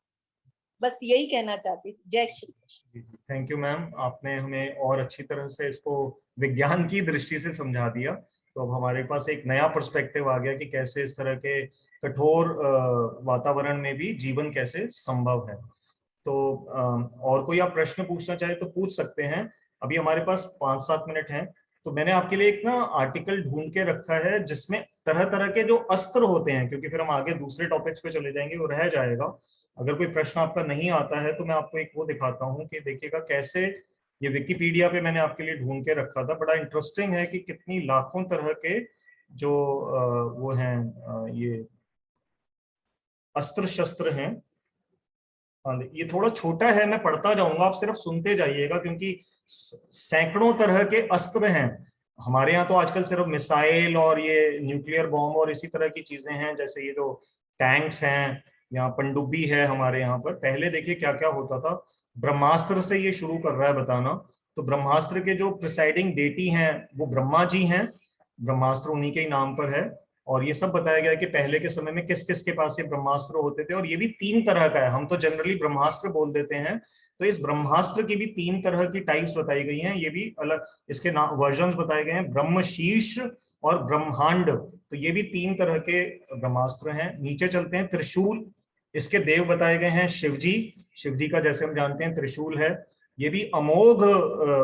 बस यही कहना चाहती थी। जय Shri Krishna. Thank you ma'am, आपने हमें और अच्छी तरह से इसको विज्ञान की दृष्टि से समझा दिया। तो अब हमारे पास एक नया पर्सपेक्टिव आ गया कि कैसे इस तरह के कठोर वातावरण में भी जीवन कैसे संभव है। तो और कोई आप प्रश्न पूछना चाहे तो पूछ सकते हैं। अभी हमारे पास 5-7 मिनट हैं। तो मैंने आपके लिए एक ना आर्टिकल ढूंढ के रखा है जिसमें तरह तरह के जो अस्त्र होते हैं, क्योंकि फिर हम आगे दूसरे टॉपिक्स पे चले जाएंगे, वो रह जाएगा। अगर कोई प्रश्न आपका नहीं आता है तो मैं आपको एक वो दिखाता हूँ कि देखिएगा कैसे ये विकिपीडिया पे मैंने आपके लिए ढूंढ के रखा था। बड़ा इंटरेस्टिंग है कि कितनी लाखों तरह के जो वो हैं ये अस्त्र शस्त्र हैं। हाँ, ये थोड़ा छोटा है, मैं पढ़ता जाऊंगा, आप सिर्फ सुनते जाइएगा, क्योंकि सैकड़ों तरह के अस्त्र हैं। हमारे यहाँ तो आजकल सिर्फ मिसाइल और ये न्यूक्लियर बॉम्ब और इसी तरह की चीजें हैं, जैसे ये जो टैंक्स हैं या पनडुब्बी है हमारे यहाँ पर। पहले देखिए क्या क्या होता था। ब्रह्मास्त्र से ये शुरू कर रहा है बताना। तो ब्रह्मास्त्र के जो प्रिसाइडिंग डेटी हैं वो ब्रह्मा जी हैं, ब्रह्मास्त्र उन्हीं के ही नाम पर है। और ये सब बताया गया है कि पहले के समय में किस किस के पास ये ब्रह्मास्त्र होते थे, और ये भी 3 तरह का है। हम तो जनरली ब्रह्मास्त्र बोल देते हैं, तो इस ब्रह्मास्त्र की भी 3 तरह की टाइप्स बताई गई हैं। ये भी अलग इसके नाम वर्जन्स बताए गए हैं, ब्रह्मशीर्ष और ब्रह्मांड। तो ये भी 3 तरह के ब्रह्मास्त्र हैं। नीचे चलते हैं, त्रिशूल, इसके देव बताए गए हैं शिवजी। शिवजी का जैसे हम जानते हैं त्रिशूल है। ये भी अमोघ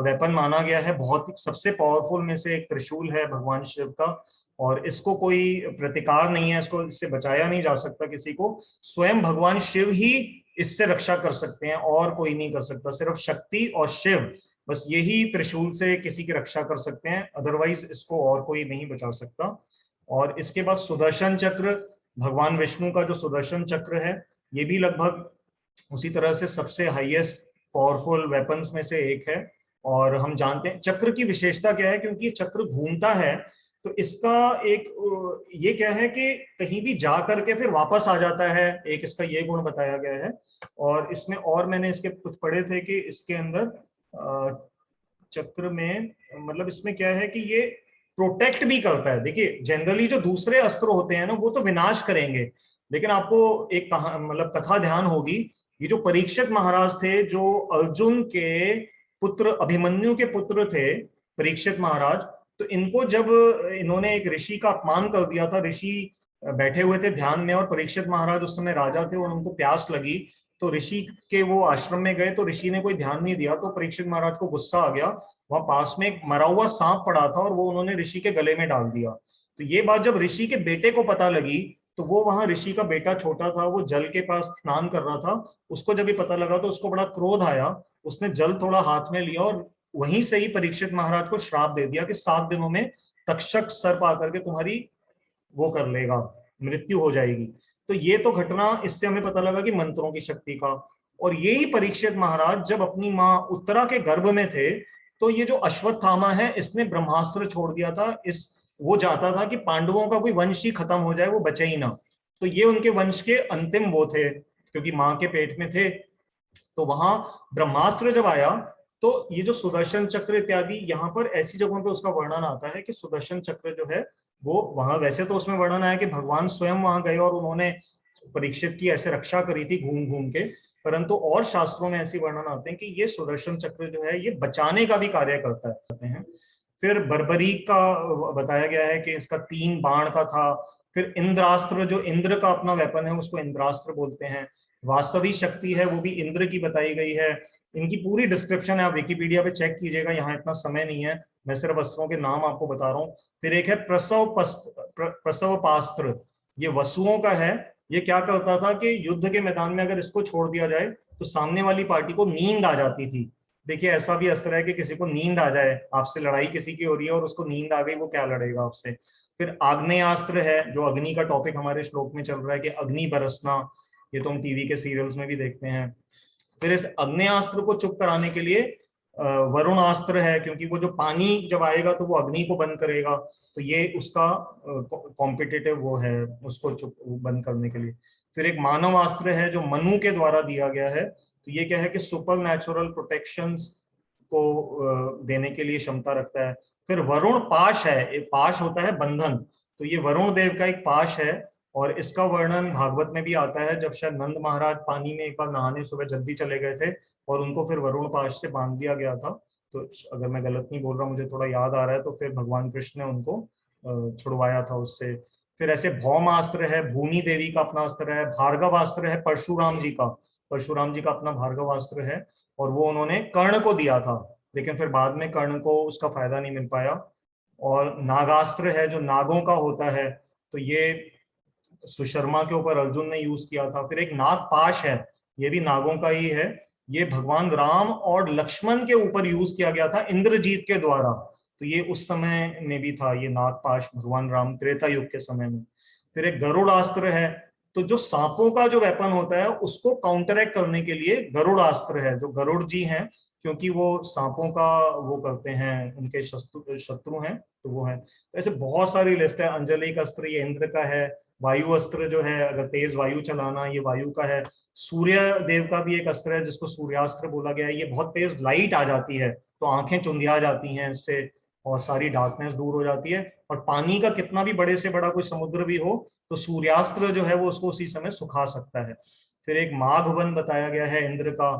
वेपन माना गया है, बहुत सबसे पावरफुल में से एक त्रिशूल है भगवान शिव का। और इसको कोई प्रतिकार नहीं है, इसको इससे बचाया नहीं जा सकता किसी को। स्वयं भगवान शिव ही इससे रक्षा कर सकते हैं, और कोई नहीं कर सकता। सिर्फ शक्ति और शिव, बस यही त्रिशूल से किसी की रक्षा कर सकते हैं, अदरवाइज इसको और कोई नहीं बचा सकता। और इसके बाद सुदर्शन चक्र, भगवान विष्णु का जो सुदर्शन चक्र है, ये भी लगभग उसी तरह से सबसे हाईएस्ट पावरफुल वेपन्स में से एक है। और हम जानते हैं चक्र की विशेषता क्या है, क्योंकि ये चक्र घूमता है, तो इसका एक ये क्या है कि कहीं भी जा करके फिर वापस आ जाता है, एक इसका ये गुण बताया गया है। और इसमें और मैंने इसके कुछ पढ़े थे कि इसके अंदर चक्र में मतलब इसमें क्या है कि ये प्रोटेक्ट भी करता है। देखिए जनरली जो दूसरे अस्त्र होते हैं ना वो तो विनाश करेंगे, लेकिन आपको एक मतलब कथा ध्यान होगी, ये जो परीक्षित महाराज थे, जो अर्जुन के पुत्र, अभिमन्यु के पुत्र थे परीक्षित महाराज, तो इनको जब इन्होंने एक ऋषि का अपमान कर दिया था, ऋषि बैठे हुए थे ध्यान में और परीक्षित महाराज उस समय राजा थे और उनको प्यास लगी, तो ऋषि के वो आश्रम में गए, तो ऋषि ने कोई ध्यान नहीं दिया, तो परीक्षित महाराज को गुस्सा आ गया। वहां पास में एक मरा हुआ सांप पड़ा था और वो उन्होंने ऋषि के गले में डाल दिया। तो ये बात जब ऋषि के बेटे को पता लगी, तो वो वहां ऋषि का बेटा छोटा था, वो जल के पास स्नान कर रहा था, उसको जब ये पता लगा तो उसको बड़ा क्रोध आया, उसने जल थोड़ा हाथ में लिया और वहीं से ही परीक्षित महाराज को श्राप दे दिया कि 7 दिनों में तक्षक सर्प आकर के तुम्हारी वो कर लेगा, मृत्यु हो जाएगी। तो ये तो घटना, इससे हमें पता लगा कि मंत्रों की शक्ति का। और यही परीक्षित महाराज जब अपनी माँ उत्तरा के गर्भ में थे, तो ये जो अश्वत्थामा है इसने ब्रह्मास्त्र छोड़ दिया था। इस वो चाहता था कि पांडवों का कोई वंश ही खत्म हो जाए, वो बचे ही ना। तो ये उनके वंश के अंतिम वो थे, क्योंकि माँ के पेट में थे। तो वहां ब्रह्मास्त्र जब आया, तो ये जो सुदर्शन चक्र इत्यादि, यहाँ पर ऐसी जगहों पे उसका वर्णन आता है कि सुदर्शन चक्र जो है वो वहां, वैसे तो उसमें वर्णन आया कि भगवान स्वयं वहां गए और उन्होंने परीक्षित की ऐसे रक्षा करी थी घूम घूम के, परंतु और शास्त्रों में ऐसी वर्णन आते हैं कि ये सुदर्शन चक्र जो है ये बचाने का भी कार्य करता है। फिर बर्बरीक का बताया गया है कि इसका 3 बाण का था। फिर इंद्रास्त्र, जो इंद्र का अपना वेपन है उसको इंद्रास्त्र बोलते हैं। वास्तवी शक्ति है वो भी इंद्र की बताई गई है। इनकी पूरी डिस्क्रिप्शन है, आप विकिपीडिया पे चेक कीजिएगा, यहाँ इतना समय नहीं है, मैं सिर्फ अस्त्रों के नाम आपको बता रहा हूँ। फिर एक है प्रसव पास्त्र, ये वसुओं का है। ये क्या करता था कि युद्ध के मैदान में अगर इसको छोड़ दिया जाए तो सामने वाली पार्टी को नींद आ जाती थी। देखिए ऐसा भी अस्त्र है कि किसी को नींद आ जाए, आपसे लड़ाई किसी की हो रही है और उसको नींद आ गई, वो क्या लड़ेगा आपसे। फिर आग्नेयास्त्र है, जो अग्नि का टॉपिक हमारे श्लोक में चल रहा है कि अग्नि बरसना, ये तो हम टीवी के सीरियल्स में भी देखते हैं। फिर इस अग्नेयास्त्र को चुप कराने के लिए वरुणास्त्र है, क्योंकि वो जो पानी जब आएगा तो वो अग्नि को बंद करेगा, तो ये उसका कॉम्पिटिटिव वो है उसको चुप बंद करने के लिए। फिर एक मानवास्त्र है जो मनु के द्वारा दिया गया है, तो ये क्या है कि सुपर नेचुरल प्रोटेक्शंस को देने के लिए क्षमता रखता है। फिर वरुण पाश है, एक पाश होता है बंधन, तो ये वरुण देव का एक पाश है और इसका वर्णन भागवत में भी आता है, जब शायद नंद महाराज पानी में एक बार नहाने सुबह जल्दी चले गए थे और उनको फिर वरुण पाश से बांध दिया गया था। तो अगर मैं गलत नहीं बोल रहा, मुझे थोड़ा याद आ रहा है, तो फिर भगवान कृष्ण ने उनको छुड़वाया था उससे। फिर ऐसे भौमास्त्र है, भूमि देवी का अपना अस्त्र है। भार्गवास्त्र है परशुराम जी का, परशुराम जी का अपना भार्गवास्त्र है और वो उन्होंने कर्ण को दिया था, लेकिन फिर बाद में कर्ण को उसका फायदा नहीं मिल पाया। और नागास्त्र है जो नागों का होता है, तो ये सुशर्मा के ऊपर अर्जुन ने यूज किया था। फिर एक नागपाश है, ये भी नागों का ही है, ये भगवान राम और लक्ष्मण के ऊपर यूज किया गया था इंद्रजीत के द्वारा, तो ये उस समय में भी था ये नागपाश भगवान राम त्रेता युग के समय में। फिर एक गरुड़ास्त्र है, तो जो सांपों का जो वेपन होता है उसको काउंटरैक्ट करने के लिए गरुड़ास्त्र है, जो गरुड़ जी हैं क्योंकि वो सांपों का वो करते हैं, उनके शत्रु हैं, तो वो है। तो ऐसे बहुत सारी लिस्ट है। अंजलि का अस्त्र ये इंद्र का है। वायु अस्त्र जो है, अगर तेज वायु चलाना, ये वायु का है। सूर्य देव का भी एक अस्त्र है जिसको सूर्यास्त्र बोला गया है, ये बहुत तेज लाइट आ जाती है तो आंखें चुंधिया जाती हैं इससे और सारी डार्कनेस दूर हो जाती है। और पानी का कितना भी बड़े से बड़ा कोई समुद्र भी हो तो सूर्यास्त्र जो है वो उसको उसी समय सुखा सकता है। फिर एक माघवन बताया गया है इंद्र का,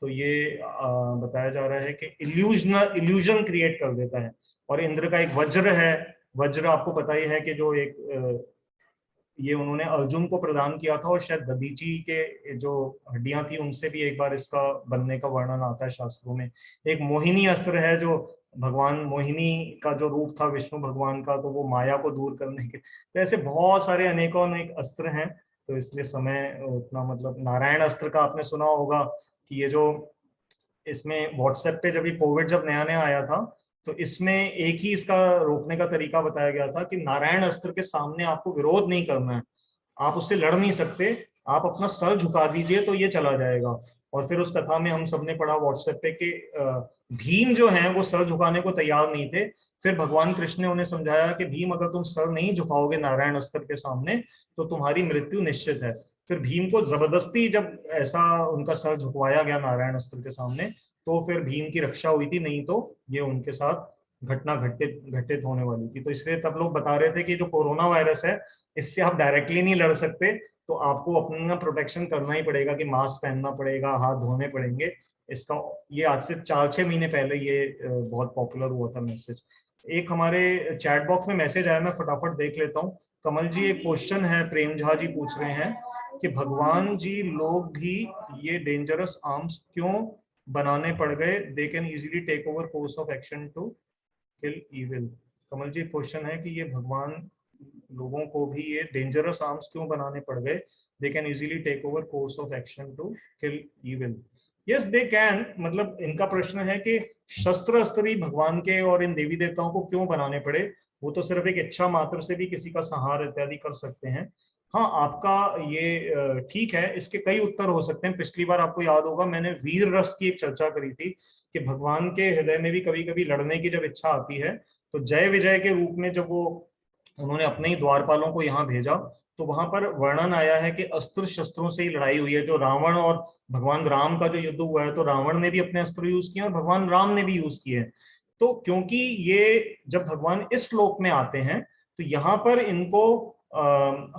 तो ये बताया जा रहा है कि इल्यूजन क्रिएट कर देता है। और इंद्र का एक वज्र है, वज्र आपको पता ही है कि जो एक ये उन्होंने अर्जुन को प्रदान किया था और शायद दधीची के जो हड्डियां थी उनसे भी एक बार इसका बनने का वर्णन आता है शास्त्रों में। एक मोहिनी अस्त्र है, जो भगवान मोहिनी का जो रूप था विष्णु भगवान का, तो वो माया को दूर करने के, तो ऐसे बहुत सारे अनेकों अनेक अस्त्र हैं। तो इसलिए समय उतना, मतलब नारायण अस्त्र का आपने सुना होगा कि ये जो इसमें व्हाट्सएप पे जब ये कोविड जब नया नया आया था तो इसमें एक ही इसका रोकने का तरीका बताया गया था कि नारायण अस्त्र के सामने आपको विरोध नहीं करना है, आप उससे लड़ नहीं सकते, आप अपना सर झुका दीजिए तो ये चला जाएगा। और फिर उस कथा में हम सबने पढ़ा व्हाट्सएप पे कि भीम जो है वो सर झुकाने को तैयार नहीं थे। फिर भगवान कृष्ण ने उन्हें समझाया कि भीम अगर तुम सर नहीं झुकाओगे नारायण अस्त्र के सामने तो तुम्हारी मृत्यु निश्चित है। फिर भीम को जबरदस्ती जब ऐसा उनका सर झुकवाया गया नारायण अस्त्र के सामने तो फिर भीम की रक्षा हुई थी, नहीं तो ये उनके साथ घटना घटित होने वाली थी। तो इसलिए तब लोग बता रहे थे कि जो कोरोना वायरस है इससे आप डायरेक्टली नहीं लड़ सकते, तो आपको अपना प्रोटेक्शन करना ही पड़ेगा कि मास्क पहनना पड़ेगा, हाथ धोने पड़ेंगे। इसका ये आज से 4-6 महीने पहले ये बहुत पॉपुलर हुआ था मैसेज। एक हमारे चैट बॉक्स में मैसेज आया, मैं फटाफट देख लेता हूँ। कमल जी एक क्वेश्चन है, प्रेम झा जी पूछ रहे हैं कि भगवान जी लोग भी ये डेंजरस आर्म्स क्यों बनाने पड़ गए, they can easily take over course of action to kill evil. Kamal ji question है कि ये भगवान लोगों को भी ये डेंजरस आर्म्स क्यों बनाने पड़ गए, they can easily take over course of action to kill evil. Yes they can, मतलब इनका प्रश्न है कि शस्त्र अस्त्र ही भगवान के और इन देवी देवताओं को क्यों बनाने पड़े, वो तो सिर्फ एक इच्छा मात्र से भी किसी का संहार इत्यादि कर सकते हैं। हाँ आपका ये ठीक है, इसके कई उत्तर हो सकते हैं। पिछली बार आपको याद होगा मैंने वीर रस की एक चर्चा करी थी कि भगवान के हृदय में भी कभी कभी लड़ने की जब इच्छा आती है तो जय विजय के रूप में जब वो उन्होंने अपने ही द्वारपालों को यहाँ भेजा तो वहां पर वर्णन आया है कि अस्त्र शस्त्रों से ही लड़ाई हुई है। जो रावण और भगवान राम का जो युद्ध हुआ है तो रावण ने भी अपने अस्त्र यूज किए और भगवान राम ने भी यूज किए। तो क्योंकि ये जब भगवान इस श्लोक में आते हैं तो यहाँ पर इनको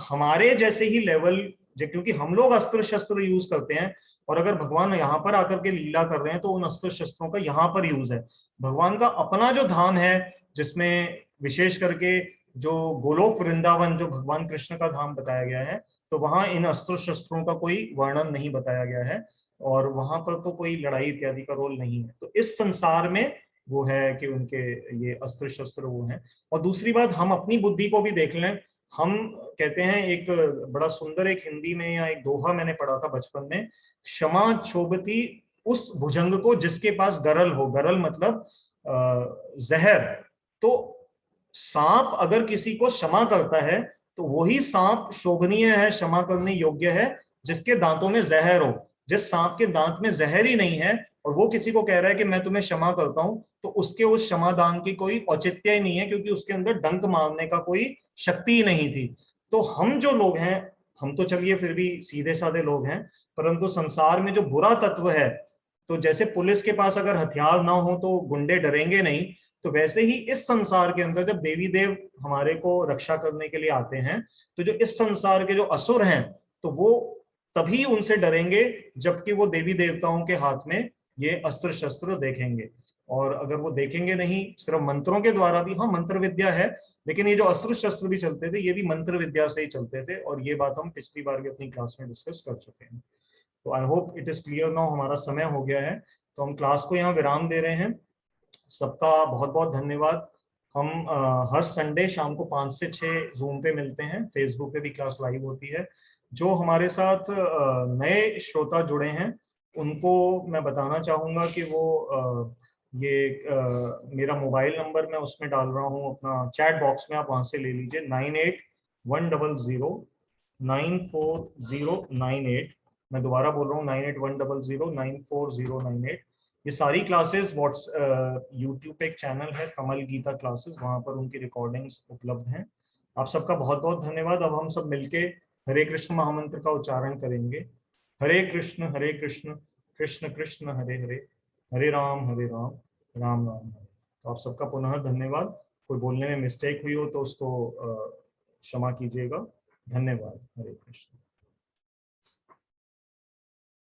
हमारे जैसे ही लेवल, क्योंकि हम लोग अस्त्र शस्त्र यूज करते हैं और अगर भगवान यहाँ पर आकर के लीला कर रहे हैं तो उन अस्त्र शस्त्रों का यहाँ पर यूज है। भगवान का अपना जो धाम है, जिसमें विशेष करके जो गोलोक वृंदावन जो भगवान कृष्ण का धाम बताया गया है, तो वहां इन अस्त्र शस्त्रों का कोई वर्णन नहीं बताया गया है, और वहां पर तो कोई लड़ाई इत्यादि का रोल नहीं है। तो इस संसार में वो है कि उनके ये अस्त्र शस्त्र वो हैं। और दूसरी बात, हम अपनी बुद्धि को भी देख लें। हम कहते हैं, एक बड़ा सुंदर एक हिंदी में या एक दोहा मैंने पढ़ा था बचपन में, क्षमा क्षोभती उस भुजंग को जिसके पास गरल हो। गरल मतलब जहर। तो सांप अगर किसी को क्षमा करता है तो वही सांप शोभनीय है, क्षमा करने योग्य है, जिसके दांतों में जहर हो। जिस सांप के दांत में जहर ही नहीं है और वो किसी को कह रहा है कि मैं तुम्हें क्षमा करता हूं, तो उसके उस क्षमादान की कोई औचित्य ही नहीं है, क्योंकि उसके अंदर डंक मारने का कोई शक्ति ही नहीं थी। तो हम जो लोग हैं, हम तो चलिए फिर भी सीधे साधे लोग हैं, परंतु संसार में जो बुरा तत्व है, तो जैसे पुलिस के पास अगर हथियार ना हो तो गुंडे डरेंगे नहीं, तो वैसे ही इस संसार के अंदर जब देवी देव हमारे को रक्षा करने के लिए आते हैं, तो जो इस संसार के जो असुर हैं, तो वो तभी उनसे डरेंगे जबकि वो देवी देवताओं के हाथ में ये अस्त्र शस्त्र देखेंगे। और अगर वो देखेंगे नहीं, सिर्फ मंत्रों के द्वारा भी, हाँ मंत्र विद्या है, लेकिन ये जो अस्त्र शस्त्र भी चलते थे, ये भी मंत्र विद्या से ही चलते थे, और ये बात हम पिछली बार भी अपनी क्लास में डिस्कस कर चुके हैं। तो I hope it is clear now. हमारा समय हो गया है, तो हम क्लास को यहाँ विराम दे रहे हैं। सबका बहुत बहुत धन्यवाद। हम हर संडे शाम को 5 से 6 जूम पे मिलते हैं। फेसबुक पे भी क्लास लाइव होती है। जो हमारे साथ नए श्रोता जुड़े हैं, उनको मैं बताना चाहूंगा कि वो मेरा मोबाइल नंबर मैं उसमें डाल रहा हूँ, अपना चैट बॉक्स में, आप वहां से ले लीजिए। 9810094098। मैं दोबारा बोल रहा हूँ, 9810094098। ये सारी क्लासेस यूट्यूब पे एक चैनल है कमल गीता क्लासेस, वहां पर उनकी रिकॉर्डिंग्स उपलब्ध हैं। आप सबका बहुत बहुत धन्यवाद। अब हम सब मिलके हरे कृष्ण महामंत्र का उच्चारण करेंगे। हरे कृष्ण कृष्ण कृष्ण हरे हरे, हरे राम राम राम हरे। तो आप सबका पुनः धन्यवाद। कोई बोलने में मिस्टेक हुई हो तो उसको क्षमा कीजिएगा। धन्यवाद। हरे कृष्ण।